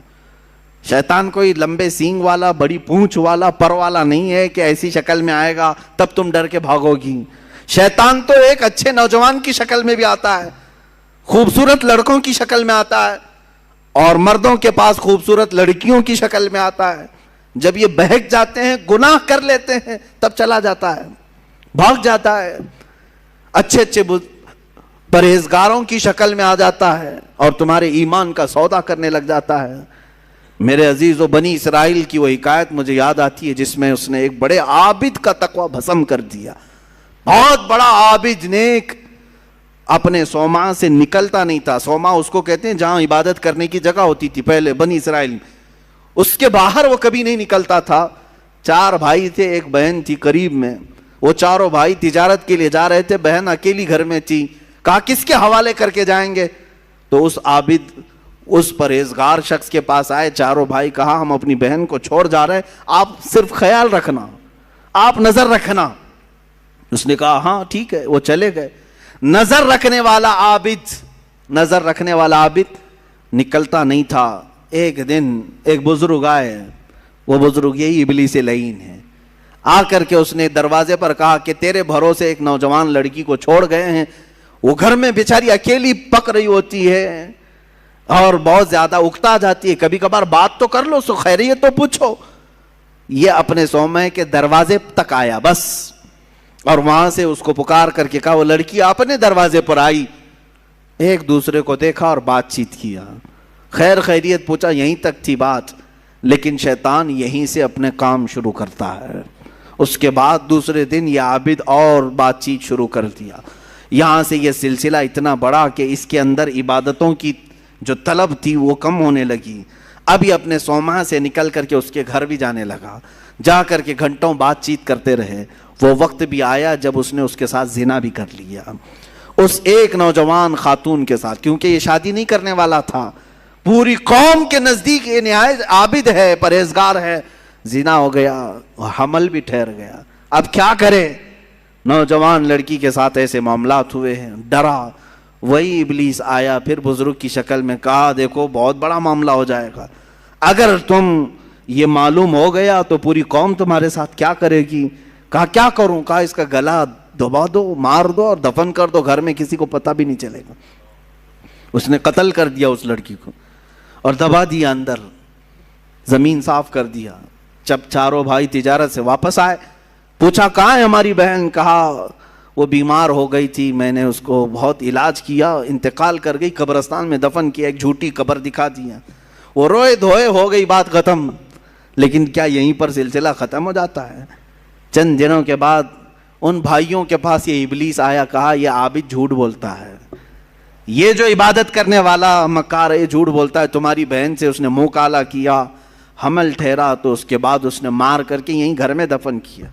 شیطان کوئی لمبے سینگ والا، بڑی پونچھ والا، پر والا نہیں ہے کہ ایسی شکل میں آئے گا تب تم ڈر کے بھاگو گی۔ شیطان تو ایک اچھے نوجوان کی شکل میں بھی آتا ہے، خوبصورت لڑکوں کی شکل میں آتا ہے، اور مردوں کے پاس خوبصورت لڑکیوں کی شکل میں آتا ہے۔ جب یہ بہک جاتے ہیں، گناہ کر لیتے ہیں، تب چلا جاتا ہے، بھاگ جاتا ہے، اچھے اچھے پرہیزگاروں کی شکل میں آ جاتا ہے اور تمہارے ایمان کا سودا کرنے لگ جاتا ہے۔ میرے عزیزو، بنی اسرائیل کی وہ حکایت مجھے یاد آتی ہے جس میں اس نے ایک بڑے عابد کا تقوی بھسم کر دیا۔ بہت بڑا عابد، نیک، اپنے صومعہ سے نکلتا نہیں تھا۔ صومعہ اس کو کہتے ہیں جہاں عبادت کرنے کی جگہ ہوتی تھی پہلے بنی اسرائیل میں، اس کے باہر وہ کبھی نہیں نکلتا تھا۔ 4 بھائی تھے، ایک بہن تھی قریب میں، وہ چاروں بھائی تجارت کے لیے جا رہے تھے، بہن اکیلی گھر میں تھی۔ کہا کس کے حوالے کر کے جائیں گے؟ تو اس عابد، اس پرہیزگار شخص کے پاس آئے چاروں بھائی، کہا ہم اپنی بہن کو چھوڑ جا رہے ہیں، آپ صرف خیال رکھنا، آپ نظر رکھنا۔ اس نے کہا ہاں ٹھیک ہے، وہ چلے گئے۔ نظر رکھنے والا عابد نکلتا نہیں تھا۔ ایک دن ایک بزرگ آئے، وہ بزرگ یہی ابلیس لعین ہے۔ آ کر کے اس نے دروازے پر کہا کہ تیرے بھروسے ایک نوجوان لڑکی کو چھوڑ گئے ہیں، وہ گھر میں بیچاری اکیلی پک رہی ہوتی ہے اور بہت زیادہ اکتا جاتی ہے، کبھی کبھار بات تو کر لو، سو خیریت تو پوچھو۔ یہ اپنے صومعے کے دروازے تک آیا بس، اور وہاں سے اس کو پکار کر کے کہا، وہ لڑکی اپنے دروازے پر آئی، ایک دوسرے کو دیکھا اور بات چیت کیا، خیر خیریت پوچھا، یہیں تک تھی بات۔ لیکن شیطان یہیں سے اپنے کام شروع کرتا ہے۔ اس کے بعد دوسرے دن یہ عابد اور بات چیت شروع کر دیا۔ یہاں سے یہ سلسلہ اتنا بڑا کہ اس کے اندر عبادتوں کی جو طلب تھی وہ کم ہونے لگی۔ اب یہ اپنے صومعہ سے نکل کر کے اس کے گھر بھی جانے لگا، جا کر کے گھنٹوں بات چیت کرتے رہے۔ وہ وقت بھی آیا جب اس نے اس کے ساتھ زنا بھی کر لیا، اس ایک نوجوان خاتون کے ساتھ، کیونکہ یہ شادی نہیں کرنے والا تھا۔ پوری قوم کے نزدیک یہ نہایت عابد ہے، پرہیزگار ہے، زنا ہو گیا، حمل بھی ٹھہر گیا، اب کیا کرے؟ نوجوان لڑکی کے ساتھ ایسے معاملات ہوئے ہیں، ڈرا، وہی ابلیس آیا پھر بزرگ کی شکل میں، کہا دیکھو بہت بڑا معاملہ ہو جائے گا، اگر تم یہ معلوم ہو گیا تو پوری قوم تمہارے ساتھ کیا کرے گی؟ کہا کیا کروں؟ کہا اس کا گلا دبا دو، مار دو اور دفن کر دو، گھر میں کسی کو پتہ بھی نہیں چلے گا۔ اس نے قتل کر دیا اس لڑکی کو اور دبا دیا اندر، زمین صاف کر دیا۔ جب چاروں بھائی تجارت سے واپس آئے، پوچھا کہاں ہے ہماری بہن؟ کہا وہ بیمار ہو گئی تھی، میں نے اس کو بہت علاج کیا، انتقال کر گئی، قبرستان میں دفن کیا، ایک جھوٹی قبر دکھا دیا۔ وہ روئے دھوئے، ہو گئی بات ختم۔ لیکن کیا یہیں پر سلسلہ ختم ہو جاتا ہے؟ چند دنوں کے بعد ان بھائیوں کے پاس یہ ابلیس آیا، کہا یہ عابد جھوٹ بولتا ہے، یہ جو عبادت کرنے والا مکار ہے جھوٹ بولتا ہے، تمہاری بہن سے اس نے منہ کالا کیا، حمل ٹھہرا تو اس کے بعد اس نے مار کر کے یہیں گھر میں دفن کیا۔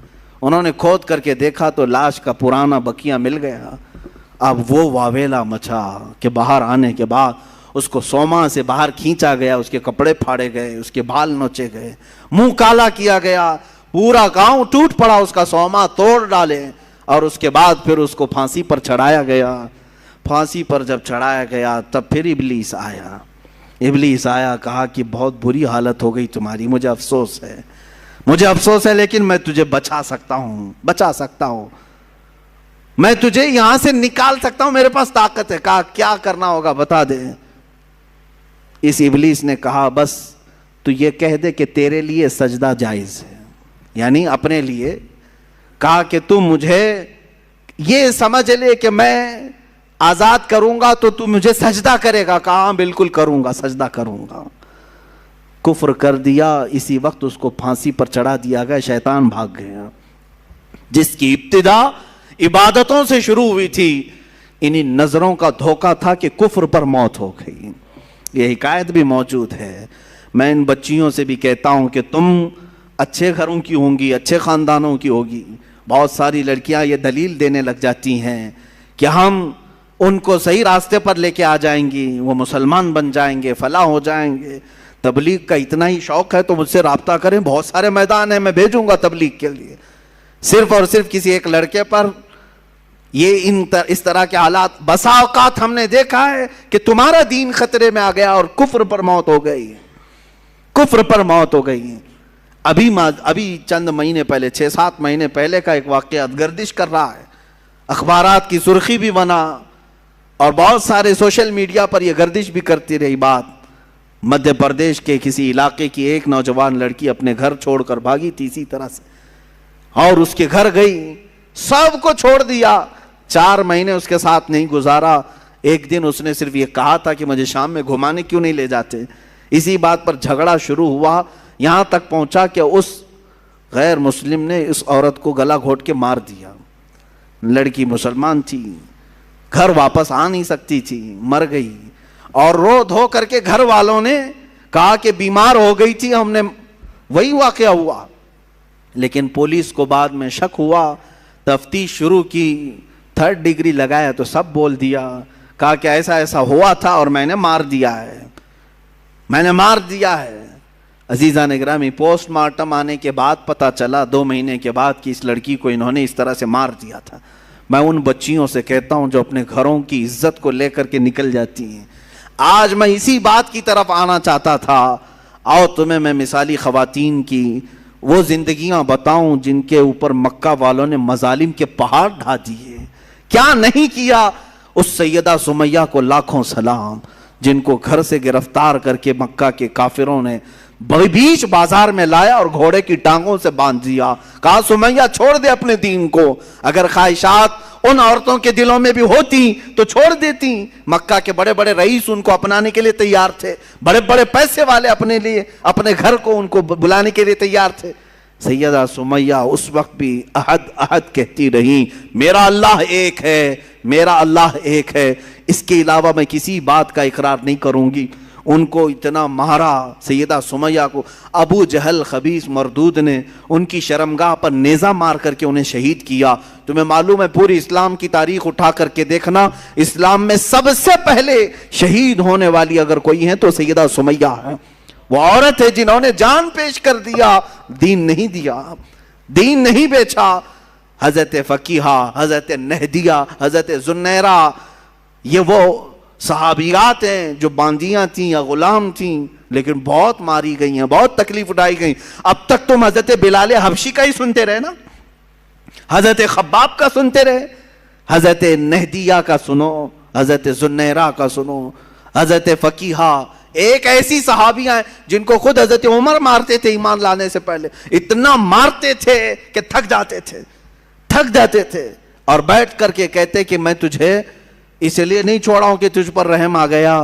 انہوں نے کھود کر کے دیکھا تو لاش کا پرانا بقیہ مل گیا۔ اب وہ واویلا مچا کہ باہر آنے کے بعد اس کو سوما سے باہر کھینچا گیا، اس کے کپڑے پھاڑے گئے، اس کے بال نوچے گئے، منہ کالا کیا گیا، پورا گاؤں ٹوٹ پڑا، اس کا سوما توڑ ڈالے، اور اس کے بعد پھر اس کو پھانسی پر چڑھایا گیا۔ پھانسی پر جب چڑھایا گیا تب پھر ابلیس آیا۔ ابلیس آیا، کہا کہ بہت بری حالت ہو گئی تمہاری، مجھے افسوس ہے لیکن میں تجھے بچا سکتا ہوں، میں تجھے یہاں سے نکال سکتا ہوں، میرے پاس طاقت ہے۔ کہا کیا کرنا ہوگا بتا دے۔ اس ابلیس نے کہا بس تو یہ کہہ دے کہ تیرے لیے سجدہ جائز ہے، یعنی اپنے لیے۔ کہا کہ تم مجھے یہ سمجھ لے کہ میں آزاد کروں گا تو تم مجھے سجدہ کرے گا۔ کہا ہاں بالکل کروں گا، سجدہ کروں گا۔ کفر کر دیا، اسی وقت اس کو پھانسی پر چڑھا دیا گیا، شیطان بھاگ گیا۔ جس کی ابتدا عبادتوں سے شروع ہوئی تھی، انہی نظروں کا دھوکہ تھا کہ کفر پر موت ہو گئی۔ یہ حکایت بھی موجود ہے۔ میں ان بچیوں سے بھی کہتا ہوں کہ تم اچھے گھروں کی ہوں گی، اچھے خاندانوں کی ہوگی۔ بہت ساری لڑکیاں یہ دلیل دینے لگ جاتی ہیں کہ ہم ان کو صحیح راستے پر لے کے آ جائیں گی، وہ مسلمان بن جائیں گے، فلاح ہو جائیں گے۔ تبلیغ کا اتنا ہی شوق ہے تو مجھ سے رابطہ کریں، بہت سارے میدان ہیں، میں بھیجوں گا تبلیغ کے لیے۔ صرف اور صرف کسی ایک لڑکے پر یہ اس طرح کے حالات، بسا اوقات ہم نے دیکھا ہے کہ تمہارا دین خطرے میں آ گیا اور کفر پر موت ہو گئی، کفر پر موت ہو گئی۔ ابھی چند مہینے پہلے، 6-7 مہینے پہلے کا ایک واقعہ گردش کر رہا ہے، اخبارات کی سرخی بھی بنا اور بہت سارے سوشل میڈیا پر یہ گردش بھی کرتی رہی بات۔ مدھیہ پردیش کے کسی علاقے کی ایک نوجوان لڑکی اپنے گھر چھوڑ کر بھاگی تھی اسی طرح سے، اور اس کے گھر گئی، سب کو چھوڑ دیا، 4 مہینے اس کے ساتھ نہیں گزارا۔ ایک دن اس نے صرف یہ کہا تھا کہ مجھے شام میں گھمانے کیوں نہیں لے جاتے۔ اسی بات پر جھگڑا شروع ہوا، یہاں تک پہنچا کہ اس غیر مسلم نے اس عورت کو گلا گھونٹ کے مار دیا۔ لڑکی مسلمان تھی، گھر واپس آ نہیں سکتی تھی، مر گئی، اور رو دھو کر کے گھر والوں نے کہا کہ بیمار ہو گئی تھی، ہم نے وہی واقعہ ہوا۔ لیکن پولیس کو بعد میں شک ہوا، تفتیش شروع کی، 3rd ڈگری لگایا تو سب بول دیا، کہا کہ ایسا ایسا ہوا تھا اور میں نے مار دیا ہے۔ عزیزان گرامی، پوسٹ مارٹم آنے کے بعد پتہ چلا 2 مہینے کے بعد کہ اس لڑکی کو انہوں نے اس طرح سے مار دیا تھا۔ میں ان بچیوں سے کہتا ہوں جو اپنے گھروں کی عزت کو لے کر کے نکل جاتی ہیں، آج میں اسی بات کی طرف آنا چاہتا تھا۔ آؤ تمہیں میں مثالی خواتین کی وہ زندگیاں بتاؤں جن کے اوپر مکہ والوں نے مظالم کے پہاڑ ڈھا دیے۔ کیا نہیں کیا اس سیدہ سمیہ کو لاکھوں سلام، جن کو گھر سے گرفتار کر کے مکہ کے کافروں نے بیچ بازار میں لایا اور گھوڑے کی ٹانگوں سے باندھ دیا۔ کہا سمیہ چھوڑ دے اپنے دین کو، اگر خواہشات ان عورتوں کے دلوں میں بھی ہوتی تو چھوڑ دیتی۔ مکہ کے بڑے بڑے رئیس ان کو اپنانے کے لیے تیار تھے، بڑے بڑے پیسے والے اپنے لیے اپنے گھر کو ان کو بلانے کے لیے تیار تھے۔ سیدہ سمیہ اس وقت بھی احد احد کہتی رہی، میرا اللہ ایک ہے، میرا اللہ ایک ہے، اس کے علاوہ میں کسی بات کا اقرار نہیں کروں گی۔ ان کو اتنا مارا سیدہ سمیہ کو، ابو جہل خبیث مردود نے ان کی شرمگاہ پر نیزہ مار کر کے انہیں شہید کیا۔ تمہیں معلوم ہے پوری اسلام کی تاریخ اٹھا کر کے دیکھنا، اسلام میں سب سے پہلے شہید ہونے والی اگر کوئی ہے تو سیدہ سمیہ ہے۔ وہ عورت ہے جنہوں نے جان پیش کر دیا، دین نہیں دیا، دین نہیں بیچا۔ حضرت فقیہہ، حضرت نہدیہ، حضرت زنیرہ، یہ وہ صحابیات ہیں جو باندیاں تھیں یا غلام تھیں، لیکن بہت ماری گئی ہیں، بہت تکلیف اٹھائی گئی۔ اب تک تم حضرت بلال حبشی کا ہی سنتے رہے نا، حضرت خباب کا سنتے رہے، حضرت نہدیہ کا سنو، حضرت زنیرہ کا سنو، حضرت فقیہہ، ایک ایسی صحابیاں ہیں جن کو خود حضرت عمر مارتے تھے ایمان لانے سے پہلے، اتنا مارتے تھے کہ تھک جاتے تھے اور بیٹھ کر کے کہتے کہ میں تجھے اس لیے نہیں چھوڑا ہوں کہ تجھ پر رحم آ گیا،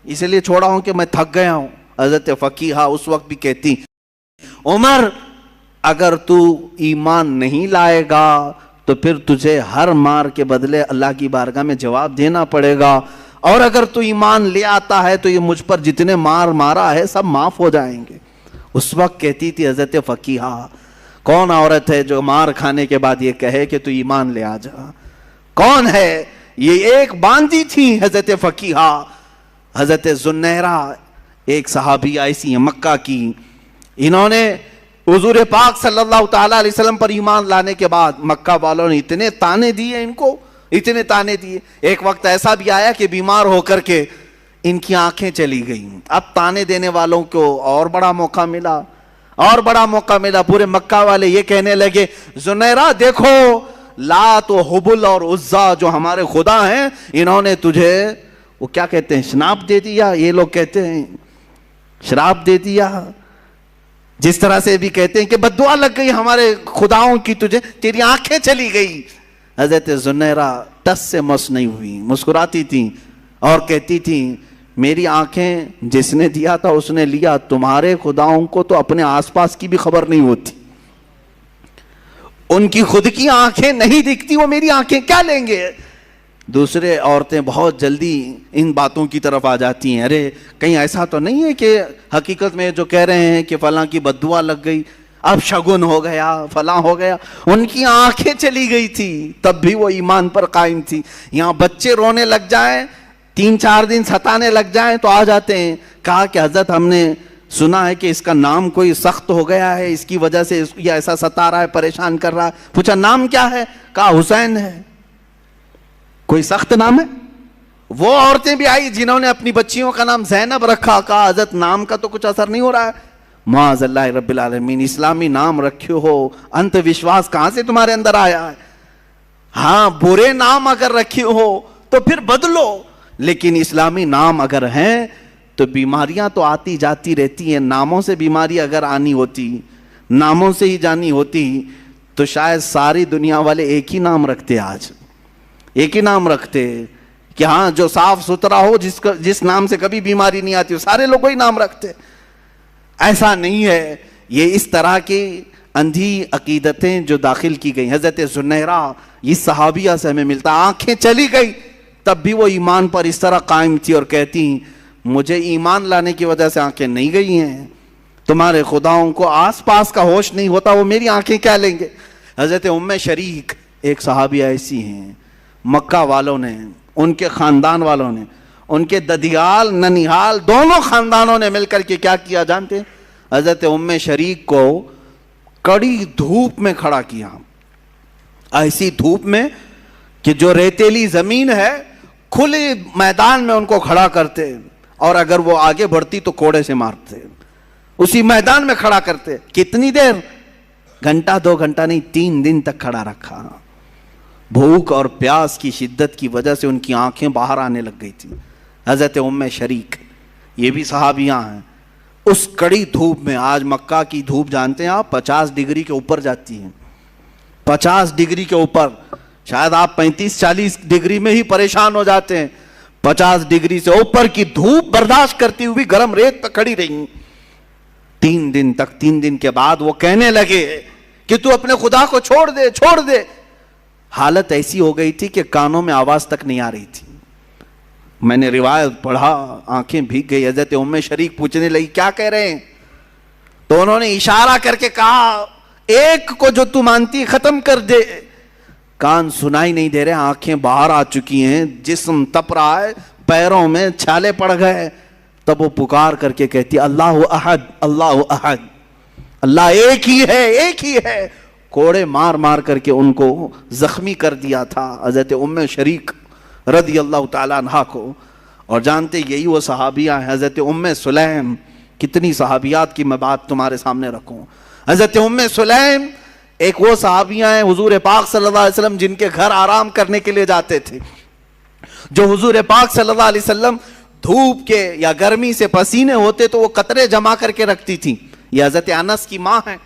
اس لیے چھوڑا ہوں کہ میں تھک گیا ہوں۔ حضرت فقیہہ اس وقت بھی کہتی، عمر اگر تو ایمان نہیں لائے گا تو پھر تجھے ہر مار کے بدلے اللہ کی بارگاہ میں جواب دینا پڑے گا، اور اگر تو ایمان لے آتا ہے تو یہ مجھ پر جتنے مار مارا ہے سب معاف ہو جائیں گے۔ اس وقت کہتی تھی حضرت فقیہہ، کون عورت ہے جو مار کھانے کے بعد یہ کہے کہ تو ایمان لے آ جا؟ کون ہے؟ یہ ایک باندی تھی حضرت فقیہہ۔ حضرت زنیرہ ایک صحابیہ ایسی ہیں مکہ کی، انہوں نے حضور پاک صلی اللہ تعالیٰ علیہ وسلم پر ایمان لانے کے بعد مکہ والوں نے اتنے تانے دیے ان کو، اتنے تانے دیے، ایک وقت ایسا بھی آیا کہ بیمار ہو کر کے ان کی آنکھیں چلی گئیں۔ اب تانے دینے والوں کو اور بڑا موقع ملا، پورے مکہ والے یہ کہنے لگے، زنیرہ دیکھو، لات و حبل اور عزا جو ہمارے خدا ہیں، انہوں نے تجھے وہ کیا کہتے ہیں، شناپ دے دیا، یہ لوگ کہتے ہیں شراب دے دیا، جس طرح سے بھی کہتے ہیں کہ بددعا لگ گئی ہمارے خداؤں کی تجھے، تیری آنکھیں چلی گئی۔ حضرت زنیرہ ٹس سے مس نہیں ہوئی، مسکراتی تھیں اور کہتی تھیں، میری آنکھیں جس نے دیا تھا اس نے لیا، تمہارے خداؤں کو تو اپنے آس پاس کی بھی خبر نہیں ہوتی، ان کی خود کی آنکھیں نہیں دکھتی، وہ میری آنکھیں کیا لیں گے؟ دوسرے عورتیں بہت جلدی ان باتوں کی طرف آ جاتی ہیں، ارے کہیں ایسا تو نہیں ہے کہ حقیقت میں جو کہہ رہے ہیں کہ فلاں کی بددعا لگ گئی، اب شگن ہو گیا، فلاں ہو گیا، ان کی آنکھیں چلی گئی تھی تب بھی وہ ایمان پر قائم تھی۔ یہاں بچے رونے لگ جائیں، 3-4 دن ستانے لگ جائیں تو آ جاتے ہیں، کہا کہ حضرت ہم نے سنا ہے کہ اس کا نام کوئی سخت ہو گیا ہے، اس کی وجہ سے یہ ایسا ستا رہا ہے، پریشان کر رہا ہے۔ پوچھا نام کیا ہے؟ کہا حسین ہے۔ کوئی سخت نام ہے؟ وہ عورتیں بھی آئی جنہوں نے اپنی بچیوں کا نام زینب رکھا، کہا حضرت نام کا تو کچھ اثر نہیں ہو رہا ہے۔ معاذ اللہ رب العالمین، اسلامی نام رکھے ہو، انت وشواس کہاں سے تمہارے اندر آیا ہے؟ ہاں برے نام اگر رکھے ہو تو پھر بدلو، لیکن اسلامی نام اگر ہیں تو بیماریاں تو آتی جاتی رہتی ہیں، ناموں سے بیماری اگر آنی ہوتی، ناموں سے ہی جانی ہوتی تو شاید ساری دنیا والے ایک ہی نام رکھتے، آج ایک ہی نام رکھتے کہ ہاں جو صاف ستھرا ہو، جس نام سے کبھی بیماری نہیں آتی، سارے لوگ وہی نام رکھتے۔ ایسا نہیں ہے، یہ اس طرح کی اندھی عقیدتیں جو داخل کی گئی۔ حضرت زنیرہ یہ صحابیہ سے ہمیں ملتا، آنکھیں چلی گئی تب بھی وہ ایمان پر اس طرح قائم تھی اور کہتی مجھے ایمان لانے کی وجہ سے آنکھیں نہیں گئی ہیں، تمہارے خداؤں کو آس پاس کا ہوش نہیں ہوتا، وہ میری آنکھیں کیا لیں گے؟ حضرت شریک ایک صحابیہ ایسی ہیں، مکہ والوں نے، ان کے خاندان والوں نے، ان کے ددیال ننیحال دونوں خاندانوں نے مل کر کے کیا کیا جانتے ہیں؟ حضرت شریک کو کڑی دھوپ میں کھڑا کیا، ایسی دھوپ میں کہ جو ریتیلی زمین ہے کھلے میدان میں ان کو کھڑا کرتے، اور اگر وہ آگے بڑھتی تو کوڑے سے مارتے، اسی میدان میں کھڑا کرتے۔ کتنی دیر؟ گھنٹہ 2 گھنٹہ نہیں، 3 دن تک کھڑا رکھا۔ بھوک اور پیاس کی شدت کی وجہ سے ان کی آنکھیں باہر آنے لگ گئی تھی۔ حضرت شریک یہ بھی صحابیاں ہیں، اس کڑی دھوپ میں، آج مکہ کی دھوپ جانتے ہیں آپ 50 ڈگری کے اوپر جاتی ہیں، 50 ڈگری کے اوپر، شاید آپ 35-40 ڈگری میں ہی پریشان ہو جاتے ہیں، 50 ڈگری سے اوپر کی دھوپ برداشت کرتی ہوئی گرم ریت پہ کھڑی رہی 3 دن تک۔ 3 دن کے بعد وہ کہنے لگے کہ تو اپنے خدا کو چھوڑ دے۔ حالت ایسی ہو گئی تھی کہ کانوں میں آواز تک نہیں آ رہی تھی۔ میں نے روایت پڑھا، آنکھیں بھیگ گئی۔ حضرت شریک پوچھنے لگی کیا کہہ رہے ہیں؟ تو انہوں نے اشارہ کر کے کہا ایک کو جو تو مانتی ختم کر دے۔ کان سنائی نہیں دے رہے، آنکھیں باہر آ چکی ہیں، جسم تپ رہا ہے، پیروں میں چھالے پڑ گئے، تب وہ پکار کر کے کہتی اللہ احد اللہ احد، اللہ ایک ہی ہے ایک ہی ہے. کوڑے مار مار کر کے ان کو زخمی کر دیا تھا حضرت ام شریک رضی اللہ تعالیٰ عنہا کو. اور جانتے یہی وہ صحابیہ ہیں حضرت ام سلیم. کتنی صحابیات کی میں بات تمہارے سامنے رکھوں. حضرت ام سلیم ایک وہ صحابیہ ہیں حضور پاک صلی اللہ علیہ وسلم جن کے گھر آرام کرنے کے لیے جاتے تھے، جو حضور پاک صلی اللہ علیہ وسلم دھوپ کے یا گرمی سے پسینے ہوتے تو وہ قطرے جمع کر کے رکھتی تھی. یہ حضرت انس کی ماں ہیں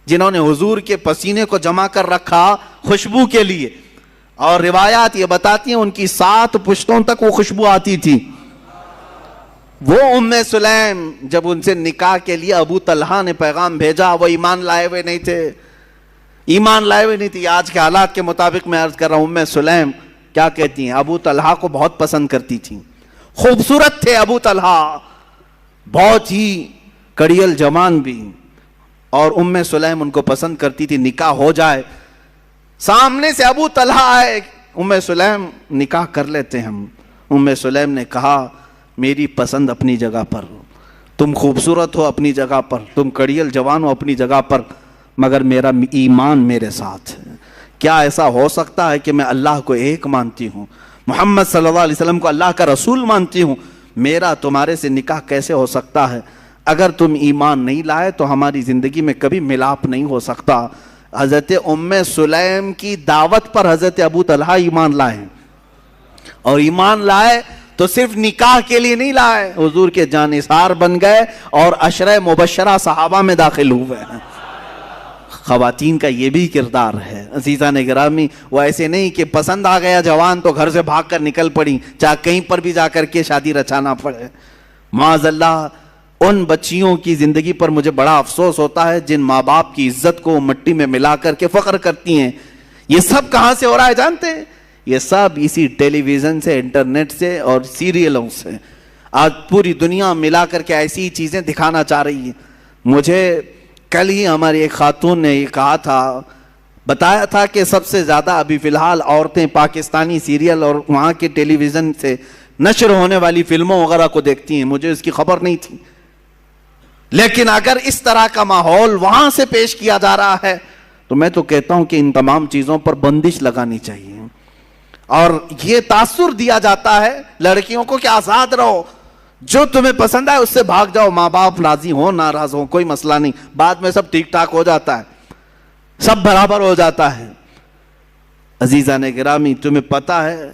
جنہوں نے حضور کے پسینے کو جمع کر رکھا خوشبو کے لیے. اور روایات یہ بتاتی ہیں ان کی 7 پشتوں تک وہ خوشبو آتی تھی. وہ ام سلیم جب ان سے نکاح کے لیے ابو طلحہ نے پیغام بھیجا، وہ ایمان لائے ہوئے نہیں تھے، ایمان لائے ہوئے نہیں تھی. آج کے حالات کے مطابق میں عرض کر رہا ہوں، ام سلیم کیا کہتی ہیں، ابو طلحہ کو بہت پسند کرتی تھیں. خوبصورت تھے ابو طلحہ، بہت ہی کڑیل جوان بھی، اور ام سلیم ان کو پسند کرتی تھی. نکاح ہو جائے، سامنے سے ابو طلحہ آئے، ام سلیم نکاح کر لیتے ہم. ام سلیم نے کہا میری پسند اپنی جگہ پر، تم خوبصورت ہو اپنی جگہ پر، تم کڑیل جوان ہو اپنی جگہ پر، مگر میرا ایمان میرے ساتھ ہے. کیا ایسا ہو سکتا ہے کہ میں اللہ کو ایک مانتی ہوں، محمد صلی اللہ علیہ وسلم کو اللہ کا رسول مانتی ہوں، میرا تمہارے سے نکاح کیسے ہو سکتا ہے؟ اگر تم ایمان نہیں لائے تو ہماری زندگی میں کبھی ملاپ نہیں ہو سکتا. حضرت ام سلیم کی دعوت پر حضرت ابو طلحہ ایمان لائے، اور ایمان لائے تو صرف نکاح کے لیے نہیں لائے، حضور کے جانثار بن گئے اور عشرہ مبشرہ صحابہ میں داخل ہوئے ہیں. خواتین کا یہ بھی کردار ہے عزیزان گرامی. وہ ایسے نہیں کہ پسند آ گیا جوان تو گھر سے بھاگ کر نکل پڑی، چاہے کہیں پر بھی جا کر کے شادی رچانا پڑے. معاذ اللہ، ان بچیوں کی زندگی پر مجھے بڑا افسوس ہوتا ہے جن ماں باپ کی عزت کو مٹی میں ملا کر کے فخر کرتی ہیں. یہ سب کہاں سے ہو رہا ہے جانتے ہیں؟ یہ سب اسی ٹیلی ویژن سے، انٹرنیٹ سے اور سیریلوں سے. آج پوری دنیا ملا کر کے ایسی چیزیں دکھانا چاہ رہی ہے. مجھے کل ہی ہماری ایک خاتون نے یہ کہا تھا، بتایا تھا کہ سب سے زیادہ ابھی فی الحال عورتیں پاکستانی سیریل اور وہاں کے ٹیلی ویژن سے نشر ہونے والی فلموں وغیرہ کو دیکھتی ہیں. مجھے اس کی خبر نہیں تھی، لیکن اگر اس طرح کا ماحول وہاں سے پیش کیا جا رہا ہے تو میں تو کہتا ہوں کہ ان تمام چیزوں پر بندش لگانی چاہیے. اور یہ تاثر دیا جاتا ہے لڑکیوں کو کہ آزاد رہو، جو تمہیں پسند ہے اس سے بھاگ جاؤ، ماں باپ راضی ہو ناراض ہو کوئی مسئلہ نہیں، بعد میں سب ٹھیک ٹھاک ہو جاتا ہے، سب برابر ہو جاتا ہے. عزیزان گرامی، تمہیں پتا ہے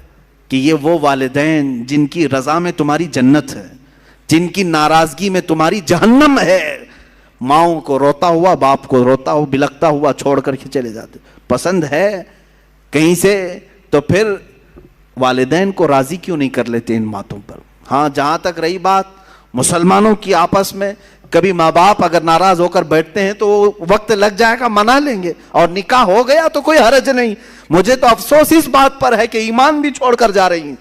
کہ یہ وہ والدین جن کی رضا میں تمہاری جنت ہے، جن کی ناراضگی میں تمہاری جہنم ہے، ماؤں کو روتا ہوا، باپ کو روتا ہوا بلکتا ہوا چھوڑ کر کے چلے جاتے. پسند ہے کہیں سے تو پھر والدین کو راضی کیوں نہیں کر لیتے ان باتوں پر. ہاں، جہاں تک رہی بات مسلمانوں کی آپس میں، کبھی ماں باپ اگر ناراض ہو کر بیٹھتے ہیں تو وقت لگ جائے گا، منا لیں گے، اور نکاح ہو گیا تو کوئی حرج نہیں. مجھے تو افسوس اس بات پر ہے کہ ایمان بھی چھوڑ کر جا رہی ہیں.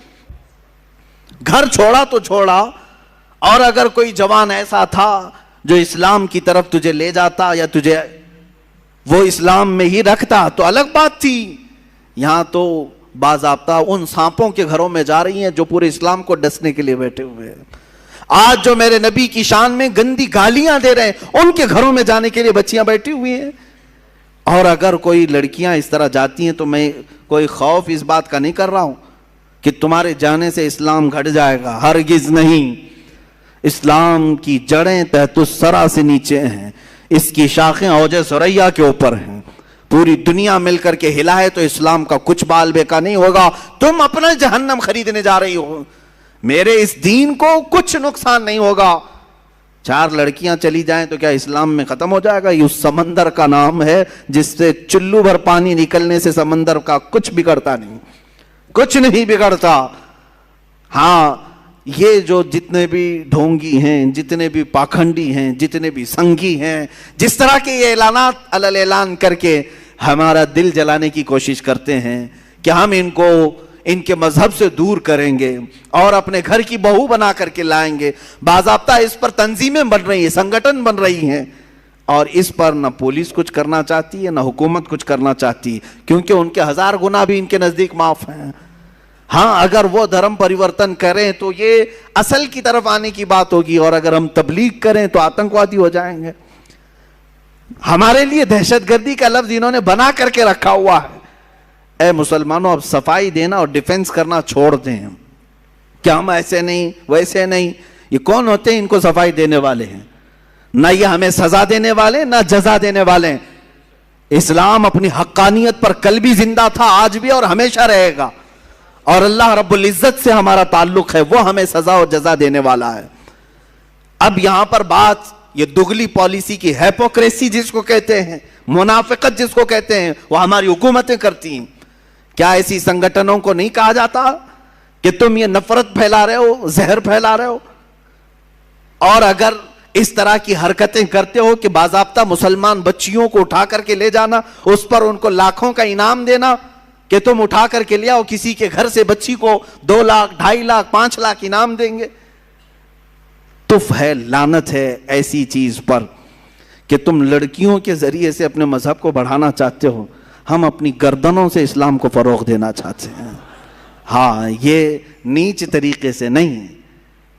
گھر چھوڑا تو چھوڑا، اور اگر کوئی جوان ایسا تھا جو اسلام کی طرف تجھے لے جاتا یا تجھے وہ اسلام میں ہی رکھتا تو الگ بات تھی. یہاں تو باضابطہ ان سانپوں کے گھروں میں جا رہی ہیں جو پورے اسلام کو ڈسنے کے لیے بیٹھے ہوئے ہیں. آج جو میرے نبی کی شان میں گندی گالیاں دے رہے ہیں ان کے گھروں میں جانے کے لیے بچیاں بیٹھی ہوئی ہیں. اور اگر کوئی لڑکیاں اس طرح جاتی ہیں تو میں کوئی خوف اس بات کا نہیں کر رہا ہوں کہ تمہارے جانے سے اسلام گھٹ جائے گا، ہرگز نہیں. اسلام کی جڑیں تحت الثری سے نیچے ہیں، اس کی شاخیں اوج ثریا کے اوپر ہیں. پوری دنیا مل کر کے ہلائے تو اسلام کا کچھ بال بیکا نہیں ہوگا. تم اپنا جہنم خریدنے جا رہی ہو، میرے اس دین کو کچھ نقصان نہیں ہوگا. 4 لڑکیاں چلی جائیں تو کیا اسلام میں ختم ہو جائے گا؟ یہ اس سمندر کا نام ہے جس سے چلو بھر پانی نکلنے سے سمندر کا کچھ بگڑتا نہیں، کچھ نہیں بگڑتا. ہاں، یہ جو جتنے بھی ڈھونگی ہیں، جتنے بھی پاکھنڈی ہیں، جتنے بھی سنگھی ہیں، جس طرح کے یہ اعلانات علل اعلان کر کے ہمارا دل جلانے کی کوشش کرتے ہیں کہ ہم ان کو ان کے مذہب سے دور کریں گے اور اپنے گھر کی بہو بنا کر کے لائیں گے. باضابطہ اس پر تنظیمیں بن رہی ہیں، سنگٹن بن رہی ہیں، اور اس پر نہ پولیس کچھ کرنا چاہتی ہے نہ حکومت کچھ کرنا چاہتی، کیونکہ ان کے 1000 گناہ بھی ان کے نزدیک معاف ہیں. ہاں اگر وہ دھرم پریورتن کریں تو یہ اصل کی طرف آنے کی بات ہوگی، اور اگر ہم تبلیغ کریں تو آتنکوادی ہو جائیں گے. ہمارے لیے دہشت گردی کا لفظ انہوں نے بنا کر کے رکھا ہوا ہے. اے مسلمانوں، اب صفائی دینا اور ڈیفنس کرنا چھوڑ دیں کہ ہم ایسے نہیں ویسے نہیں. یہ کون ہوتے ہیں ان کو صفائی دینے والے ہیں؟ نہ یہ ہمیں سزا دینے والے نہ جزا دینے والے ہیں. اسلام اپنی حقانیت پر کل بھی زندہ تھا، آج بھی اور ہمیشہ رہے گا، اور اللہ رب العزت سے ہمارا تعلق ہے، وہ ہمیں سزا اور جزا دینے والا ہے. اب یہاں پر بات یہ دگلی پالیسی کی، ہیپوکریسی جس کو کہتے ہیں، منافقت جس کو کہتے ہیں، وہ ہماری حکومتیں کرتی ہیں. کیا ایسی سنگٹنوں کو نہیں کہا جاتا کہ تم یہ نفرت پھیلا رہے ہو، زہر پھیلا رہے ہو؟ اور اگر اس طرح کی حرکتیں کرتے ہو کہ باضابطہ مسلمان بچیوں کو اٹھا کر کے لے جانا، اس پر ان کو لاکھوں کا انعام دینا کہ تم اٹھا کر کے لے آؤ، کسی کے گھر سے بچی کو 2 لاکھ 2.5 لاکھ 5 لاکھ انعام دیں گے. تف ہے، لعنت ہے ایسی چیز پر کہ تم لڑکیوں کے ذریعے سے اپنے مذہب کو بڑھانا چاہتے ہو. ہم اپنی گردنوں سے اسلام کو فروغ دینا چاہتے ہیں. ہاں، یہ نیچ طریقے سے نہیں،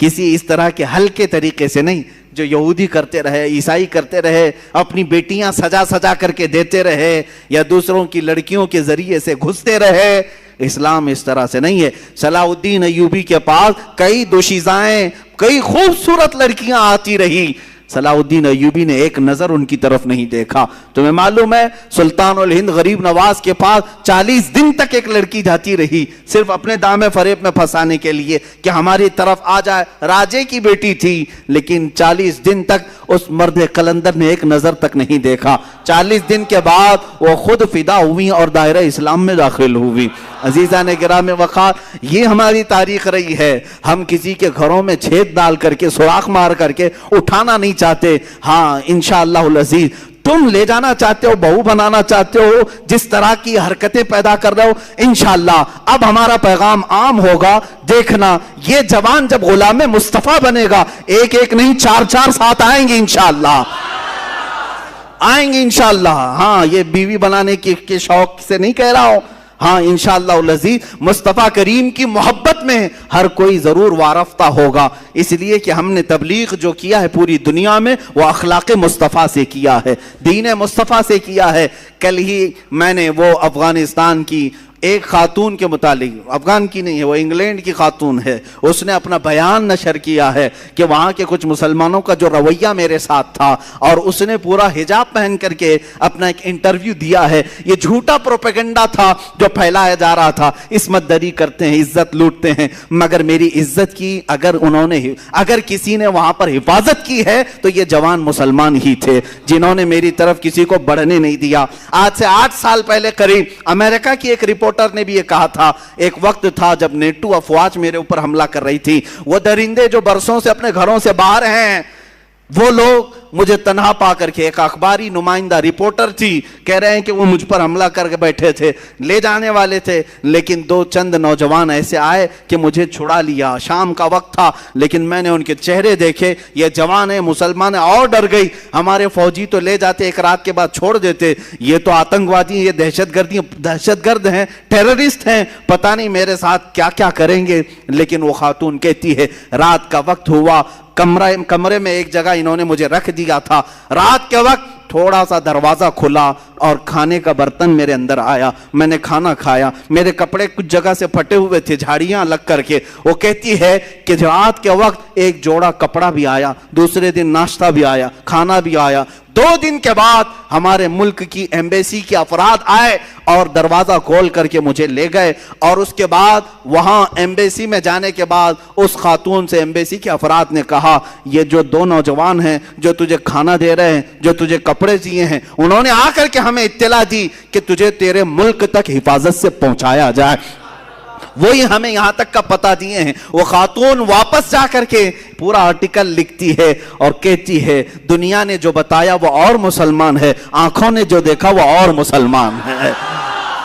کسی اس طرح کے ہلکے طریقے سے نہیں جو یہودی کرتے رہے، عیسائی کرتے رہے، اپنی بیٹیاں سجا سجا کر کے دیتے رہے، یا دوسروں کی لڑکیوں کے ذریعے سے گھستے رہے. اسلام اس طرح سے نہیں ہے. صلاح الدین ایوبی کے پاس کئی دوشیزائیں، کئی خوبصورت لڑکیاں آتی رہی، صلاح الدین ایوبی نے ایک نظر ان کی طرف نہیں دیکھا. تمہیں معلوم ہے سلطان الہند غریب نواز کے پاس 40 دن تک ایک لڑکی جاتی رہی، صرف اپنے دامے فریب میں پھنسانے کے لیے کہ ہماری طرف آ جائے. راجے کی بیٹی تھی، لیکن 40 دن تک اس مرد قلندر نے ایک نظر تک نہیں دیکھا. 40 دن کے بعد وہ خود فدا ہوئی اور دائرہ اسلام میں داخل ہوئی. عزیزان گرام وقار، یہ ہماری تاریخ رہی ہے. ہم کسی کے گھروں میں چھید ڈال کر کے، سوراخ مار کر کے اٹھانا نہیں چاہتے. ہاں انشاءاللہ العزیز تم لے جانا چاہتے ہو، بہو بنانا چاہتے ہو، جس طرح کی حرکتیں پیدا کر رہے ہو، انشاءاللہ اب ہمارا پیغام عام ہوگا. دیکھنا یہ جوان جب غلام مصطفیٰ بنے گا، ایک ایک نہیں 4 ساتھ آئیں گے انشاءاللہ، آئیں گے انشاءاللہ. ہاں، یہ بیوی بنانے کے شوق سے نہیں کہہ رہا ہوں. ہاں انشاءاللہ العزیز مصطفیٰ کریم کی محبت میں ہر کوئی ضرور وارفتہ ہوگا. اس لیے کہ ہم نے تبلیغ جو کیا ہے پوری دنیا میں، وہ اخلاق مصطفیٰ سے کیا ہے، دین مصطفیٰ سے کیا ہے. کل ہی میں نے وہ افغانستان کی ایک خاتون کے متعلق، افغان کی نہیں ہے، وہ انگلینڈ کی خاتون ہے، اس نے اپنا بیان نشر کیا ہے کہ وہاں کے کچھ مسلمانوں کا جو رویہ میرے ساتھ تھا، اور اس نے پورا حجاب پہن کر کے اپنا ایک انٹرویو دیا ہے. یہ جھوٹا پروپیگنڈا تھا جو پھیلایا جا رہا تھا. عصمت دری کرتے ہیں، عزت لوٹتے ہیں، مگر میری عزت کی اگر کسی نے وہاں پر حفاظت کی ہے تو یہ جوان مسلمان ہی تھے جنہوں نے میری طرف کسی کو بڑھنے نہیں دیا. آج سے 8 سال پہلے قریب امریکہ کی ایک رپورٹر نے بھی یہ کہا تھا، ایک وقت تھا جب نیٹو افواج میرے اوپر حملہ کر رہی تھی، وہ درندے جو برسوں سے اپنے گھروں سے باہر ہیں، وہ لوگ مجھے تنہا پا کر کے، ایک اخباری نمائندہ رپورٹر تھی، کہہ رہے ہیں کہ وہ مجھ پر حملہ کر کے بیٹھے تھے، لے جانے والے تھے، لیکن 2 نوجوان ایسے آئے کہ مجھے چھڑا لیا. شام کا وقت تھا، لیکن میں نے ان کے چہرے دیکھے، یہ جوان ہیں، مسلمان ہیں، اور ڈر گئی. ہمارے فوجی تو لے جاتے، ایک رات کے بعد چھوڑ دیتے، یہ تو آتنکوادی ہیں، یہ دہشت گرد ہیں، ٹیررسٹ ہیں، پتہ نہیں میرے ساتھ کیا کیا کریں گے. لیکن وہ خاتون کہتی ہے رات کا وقت ہوا، کمرے میں ایک جگہ انہوں نے مجھے رکھ دیا تھا. رات کے وقت تھوڑا سا دروازہ کھلا اور کھانے کا برتن میرے اندر آیا، میں نے کھانا کھایا. میرے کپڑے کچھ جگہ سے پھٹے ہوئے تھے، جھاڑیاں لگ کر کے. وہ کہتی ہے کہ رات کے وقت ایک جوڑا کپڑا بھی آیا، دوسرے دن ناشتہ بھی آیا، کھانا بھی آیا. 2 دن کے بعد ہمارے ملک کی ایمبیسی کے افراد آئے اور دروازہ کھول کر کے مجھے لے گئے. اور اس کے بعد وہاں ایمبیسی میں جانے کے بعد اس خاتون سے ایمبیسی کے افراد نے کہا، یہ جو 2 نوجوان ہیں جو تجھے کھانا دے رہے ہیں، جو تجھے کپڑے دیے ہیں، انہوں نے آ کر کے ہمیں اطلاع دی کہ تجھے تیرے ملک تک حفاظت سے پہنچایا جائے. وہی ہمیں یہاں تک کا پتہ دیے ہیں. وہ خاتون واپس جا کر کے پورا آرٹیکل لکھتی ہے اور کہتی ہے دنیا نے جو بتایا وہ اور مسلمان ہے، آنکھوں نے جو دیکھا وہ اور مسلمان ہے.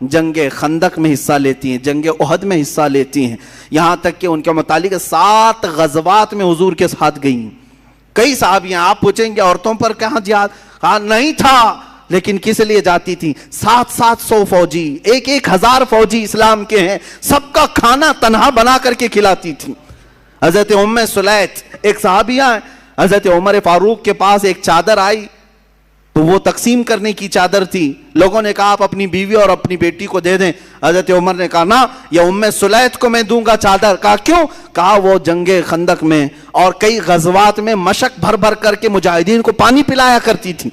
جنگ خندق میں حصہ لیتی ہیں، جنگ احد میں حصہ لیتی ہیں، یہاں تک کہ ان کے متعلق 7 غزوات میں حضور کے ساتھ گئیں۔ کئی صحابیاں، آپ پوچھیں گے عورتوں پر کہاں جہاد؟ کہا نہیں تھا، لیکن کس لیے جاتی تھی؟ 700 فوجی، 1000 فوجی اسلام کے ہیں، سب کا کھانا تنہا بنا کر کے کھلاتی تھی۔ حضرت ام سلیت ایک صحابیہ ہیں، حضرت عمر فاروق کے پاس ایک چادر آئی تو وہ تقسیم کرنے کی چادر تھی، لوگوں نے کہا آپ اپنی بیوی اور اپنی بیٹی کو دے دیں، حضرت عمر نے کہا نا، یہ ام سلیت کو میں دوں گا چادر۔ کہا کیوں؟ کہا وہ جنگ خندق میں اور کئی غزوات میں مشق بھر بھر کر کے مجاہدین کو پانی پلایا کرتی تھی۔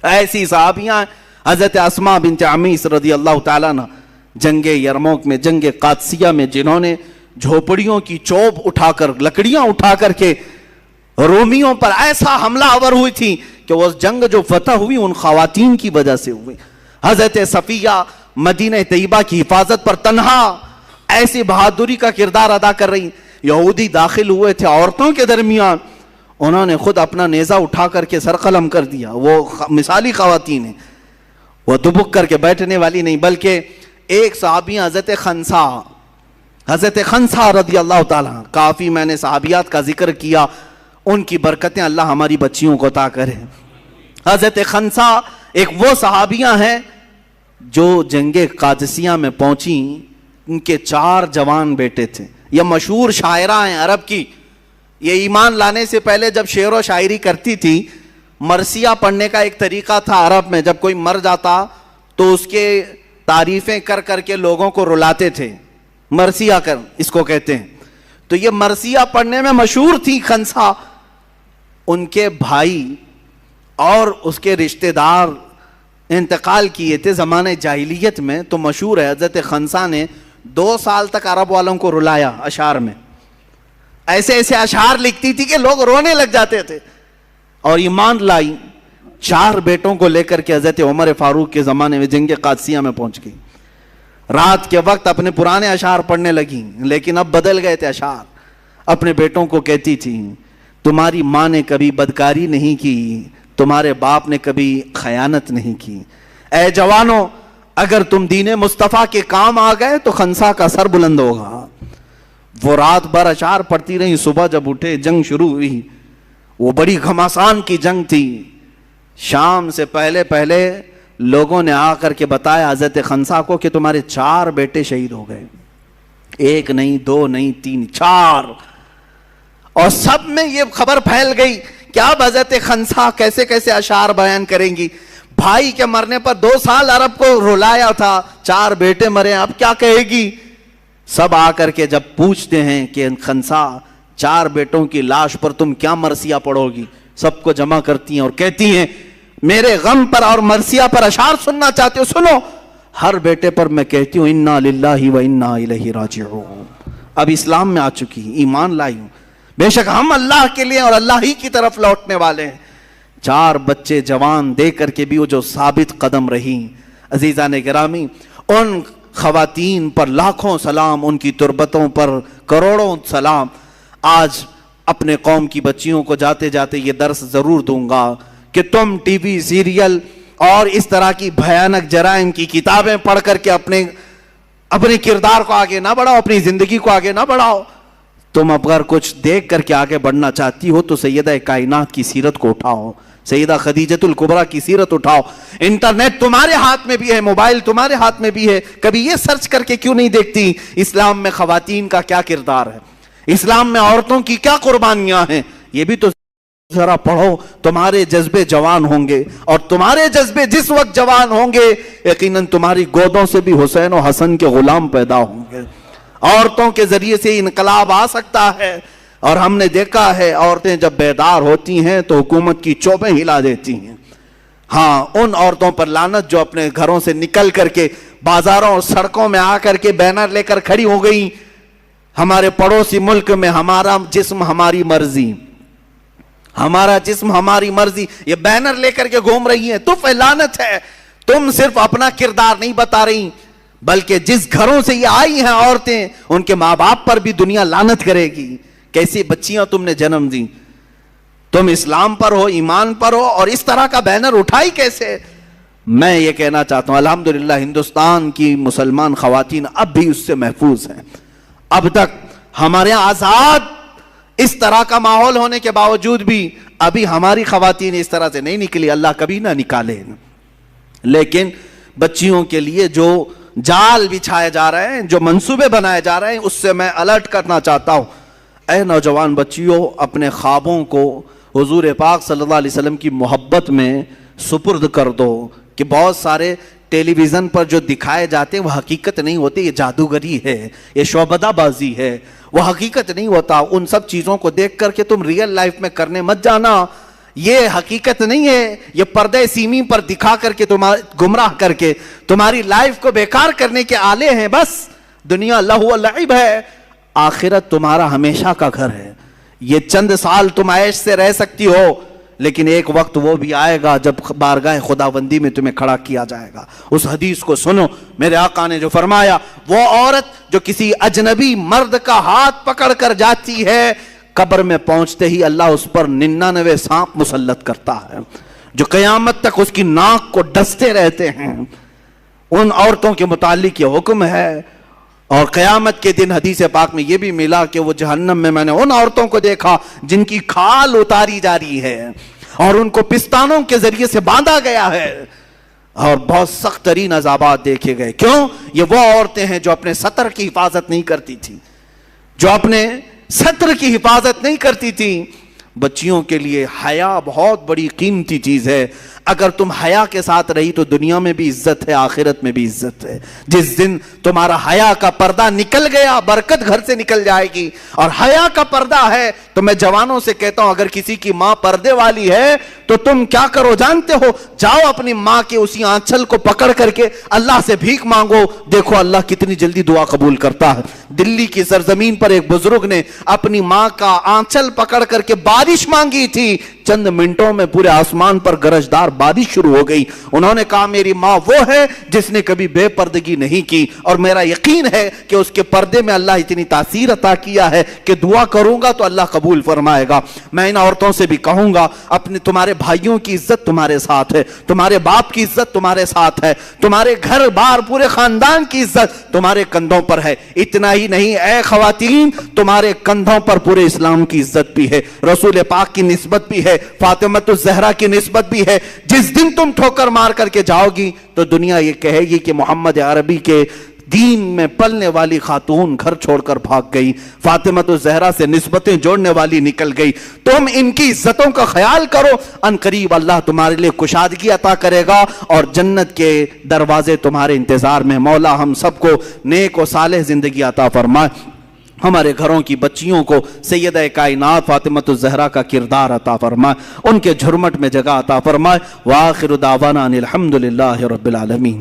ایسی صحابیاں حضرت اسماء بنت عمیس رضی اللہ تعالیٰ عنہ، جنگ یرموک میں، جنگ قادسیہ میں، جنہوں نے جھوپڑیوں کی چوب اٹھا کر، لکڑیاں اٹھا کر کے رومیوں پر ایسا حملہ آور ہوئی تھی کہ وہ جنگ جو فتح ہوئی ان خواتین کی وجہ سے ہوئی۔ حضرت صفیہ مدینہ طیبہ کی حفاظت پر تنہا ایسی بہادری کا کردار ادا کر رہی۔ یہودی داخل ہوئے تھے عورتوں کے درمیان، انہوں نے خود اپنا نیزہ اٹھا کر کے سر قلم کر دیا۔ وہ مثالی خواتین ہیں، وہ دبک کر کے بیٹھنے والی نہیں، بلکہ ایک صحابی حضرت خنسا رضی اللہ تعالیٰ، کافی میں نے صحابیات کا ذکر کیا، ان کی برکتیں اللہ ہماری بچیوں کو عطا کرے۔ حضرت خنسا ایک وہ صحابیاں ہیں جو جنگ قادسیہ میں پہنچی، ان کے 4 جوان بیٹے تھے۔ یہ مشہور شاعرہ ہیں عرب کی، یہ ایمان لانے سے پہلے جب شعر و شاعری کرتی تھی، مرثیہ پڑھنے کا ایک طریقہ تھا عرب میں، جب کوئی مر جاتا تو اس کے تعریفیں کر کر کے لوگوں کو رلاتے تھے، مرثیہ کر اس کو کہتے ہیں۔ تو یہ مرثیہ پڑھنے میں مشہور تھی خنسا۔ ان کے بھائی اور اس کے رشتہ دار انتقال کیے تھے زمانہ جاہلیت میں، تو مشہور ہے حضرت خنسا نے 2 سال تک عرب والوں کو رلایا اشعار میں، ایسے ایسے اشعار لکھتی تھی کہ لوگ رونے لگ جاتے تھے، اور ایمان لائی۔ 4 بیٹوں کو لے کر کے حضرت عمر فاروق کے زمانے میں جنگ قادسیہ میں پہنچ گئی۔ رات کے وقت اپنے پرانے اشعار پڑھنے لگی، لیکن اب بدل گئے تھے اشعار۔ اپنے بیٹوں کو کہتی تھی تمہاری ماں نے کبھی بدکاری نہیں کی، تمہارے باپ نے کبھی خیانت نہیں کی، اے جوانوں اگر تم دین مصطفیٰ کے کام آ گئے تو خنسا کا سر بلند ہوگا۔ وہ رات بھر اشعار پڑھتی رہی، صبح جب اٹھے جنگ شروع ہوئی، وہ بڑی گھمسان کی جنگ تھی۔ شام سے پہلے لوگوں نے آ کر کے بتایا حضرت خنسا کو کہ تمہارے 4 بیٹے شہید ہو گئے، 1 نہیں 2 نہیں 3 4، اور سب میں یہ خبر پھیل گئی کہ اب حضرت خنسا کیسے کیسے اشعار بیان کریں گی۔ بھائی کے مرنے پر 2 سال عرب کو رلایا تھا، 4 بیٹے مرے، اب کیا کہے گی؟ سب آ کر کے جب پوچھتے ہیں کہ خنسا 4 بیٹوں کی لاش پر تم کیا مرثیہ پڑھو گی، سب کو جمع کرتی ہیں اور کہتی ہیں میرے غم پر اور مرثیہ پر اشعار سننا چاہتے ہو سنو۔ ہر بیٹے پر میں کہتی ہوں انا للہ و انا الیہ راجعون۔ اب اسلام میں آ چکی، ایمان لائی ہوں، بے شک ہم اللہ کے لیے اور اللہ ہی کی طرف لوٹنے والے ہیں۔ 4 بچے جوان دے کر کے بھی وہ جو ثابت قدم رہی۔ عزیزان گرامی، ان خواتین پر لاکھوں سلام، ان کی تربتوں پر کروڑوں سلام۔ آج اپنے قوم کی بچیوں کو جاتے جاتے یہ درس ضرور دوں گا کہ تم ٹی وی سیریل اور اس طرح کی بھیانک جرائم کی کتابیں پڑھ کر کے اپنے کردار کو آگے نہ بڑھاؤ، اپنی زندگی کو آگے نہ بڑھاؤ۔ تم اگر کچھ دیکھ کر کے آگے بڑھنا چاہتی ہو تو سیدہ کائنات کی سیرت کو اٹھاؤ، سیدہ خدیجۃ الکبریٰ کی سیرت اٹھاؤ۔ انٹرنیٹ تمہارے ہاتھ میں بھی ہے، موبائل تمہارے ہاتھ میں بھی ہے، کبھی یہ سرچ کر کے کیوں نہیں دیکھتی اسلام میں خواتین کا کیا کردار ہے، اسلام میں عورتوں کی کیا قربانیاں ہیں؟ یہ بھی تو ذرا پڑھو، تمہارے جذبے جوان ہوں گے، اور تمہارے جذبے جس وقت جوان ہوں گے یقیناً تمہاری گودوں سے بھی حسین و حسن کے غلام پیدا ہوں گے۔ عورتوں کے ذریعے سے انقلاب آ سکتا ہے، اور ہم نے دیکھا ہے عورتیں جب بیدار ہوتی ہیں تو حکومت کی چوبیں ہلا دیتی ہیں۔ ہاں، ان عورتوں پر لعنت جو اپنے گھروں سے نکل کر کے بازاروں اور سڑکوں میں آ کر کے بینر لے کر کھڑی ہو گئی، ہمارے پڑوسی ملک میں ہمارا جسم ہماری مرضی، ہمارا جسم ہماری مرضی، یہ بینر لے کر کے گھوم رہی ہیں۔ تو لعنت ہے، تم صرف اپنا کردار نہیں بتا رہی بلکہ جس گھروں سے یہ آئی ہیں عورتیں ان کے ماں باپ پر بھی دنیا لعنت کرے گی۔ کیسی بچیاں تم نے جنم دی، تم اسلام پر ہو، ایمان پر ہو، اور اس طرح کا بینر اٹھائی کیسے؟ میں یہ کہنا چاہتا ہوں الحمدللہ ہندوستان کی مسلمان خواتین اب بھی اس سے محفوظ ہیں. اب تک ہمارے یہاں آزاد اس طرح کا ماحول ہونے کے باوجود بھی ابھی ہماری خواتین اس طرح سے نہیں نکلی, اللہ کبھی نہ نکالے. لیکن بچیوں کے لیے جو جال بچھائے جا رہے ہیں, جو منصوبے بنائے جا رہے ہیں, اس سے میں الرٹ کرنا چاہتا ہوں. اے نوجوان بچیوں, اپنے خوابوں کو حضور پاک صلی اللہ علیہ وسلم کی محبت میں سپرد کر دو کہ بہت سارے ٹیلی ویژن پر جو دکھائے جاتے ہیں وہ حقیقت نہیں ہوتے, یہ جادوگری ہے, یہ شعبدہ بازی ہے, وہ حقیقت نہیں ہوتا. ان سب چیزوں کو دیکھ کر کے تم ریئل لائف میں کرنے مت جانا, یہ حقیقت نہیں ہے, یہ پردے سیمی پر دکھا کر کے گمراہ کر کے تمہاری لائف کو بیکار کرنے کے آلے ہیں. بس دنیا لہو و لعب ہے, آخرت تمہارا ہمیشہ کا گھر ہے. یہ چند سال تم عیش سے رہ سکتی ہو, لیکن ایک وقت وہ بھی آئے گا جب بارگاہ خداوندی میں تمہیں کھڑا کیا جائے گا. اس حدیث کو سنو, میرے آقا نے جو فرمایا, وہ عورت جو کسی اجنبی مرد کا ہاتھ پکڑ کر جاتی ہے, قبر میں پہنچتے ہی اللہ اس پر 99 سانپ مسلط کرتا ہے جو قیامت تک اس کی ناک کو ڈستے رہتے ہیں. ان عورتوں کے متعلق یہ حکم ہے. اور قیامت کے دن حدیث پاک میں یہ بھی ملا کہ وہ جہنم میں نے ان عورتوں کو دیکھا جن کی کھال اتاری جا رہی ہے اور ان کو پستانوں کے ذریعے سے باندھا گیا ہے, اور بہت سخت ترین عذابات دیکھے گئے. کیوں؟ یہ وہ عورتیں ہیں جو اپنے سطر کی حفاظت نہیں کرتی تھی, جو اپنے سطر کی حفاظت نہیں کرتی تھی. بچیوں کے لیے حیا بہت بڑی قیمتی چیز ہے. اگر تم حیا کے ساتھ رہی تو دنیا میں بھی عزت ہے, آخرت میں بھی عزت ہے. جس دن تمہارا حیا کا پردہ نکل گیا, برکت گھر سے نکل جائے گی. اور حیا کا پردہ ہے تو میں جوانوں سے کہتا ہوں, اگر کسی کی ماں پردے والی ہے تو تم کیا کرو جانتے ہو؟ جاؤ اپنی ماں کے اسی آنچل کو پکڑ کر کے اللہ سے بھیک مانگو, دیکھو اللہ کتنی جلدی دعا قبول کرتا ہے. دلی کی سرزمین پر ایک بزرگ نے اپنی ماں کا آنچل پکڑ کر کے بارش مانگی تھی. چند منٹوں میں پورے آسمان پر گرجدار بارش شروع ہو گئی. انہوں نے کہا میری ماں وہ ہے جس نے کبھی بے پردگی نہیں کی, اور میرا یقین ہے کہ اس کے پردے میں اللہ اتنی تاثیر عطا کیا ہے کہ دعا کروں گا تو اللہ قبول فرمائے گا. میں ان عورتوں سے بھی کہوں گا, اپنے تمہارے بھائیوں کی عزت تمہارے ساتھ ہے, تمہارے باپ کی عزت تمہارے ساتھ ہے, تمہارے گھر بار پورے خاندان کی عزت تمہارے کندھوں پر ہے. اتنا ہی نہیں اے خواتین, تمہارے کندھوں پر پورے اسلام کی عزت بھی ہے, رسول پاک کی نسبت بھی ہے, فاطمۃ الزہرا کی نسبت بھی ہے. جس دن تم ٹھوکر مار کر کے جاؤ گی تو دنیا یہ کہے گی کہ محمد عربی کے دین میں پلنے والی خاتون گھر چھوڑ کر بھاگ گئی, فاطمۃ الزہرا سے نسبتیں جوڑنے والی نکل گئی. تم ان کی عزتوں کا خیال کرو, ان قریب اللہ تمہارے لیے کشادگی عطا کرے گا اور جنت کے دروازے تمہارے انتظار میں. مولا ہم سب کو نیک و صالح زندگی عطا فرمائے, ہمارے گھروں کی بچیوں کو سیدہ کائنات فاطمۃ الزہرا کا کردار عطا فرمائے, ان کے جھرمٹ میں جگہ عطا فرمائے. وآخر دعوانا ان الحمدللہ رب العالمین.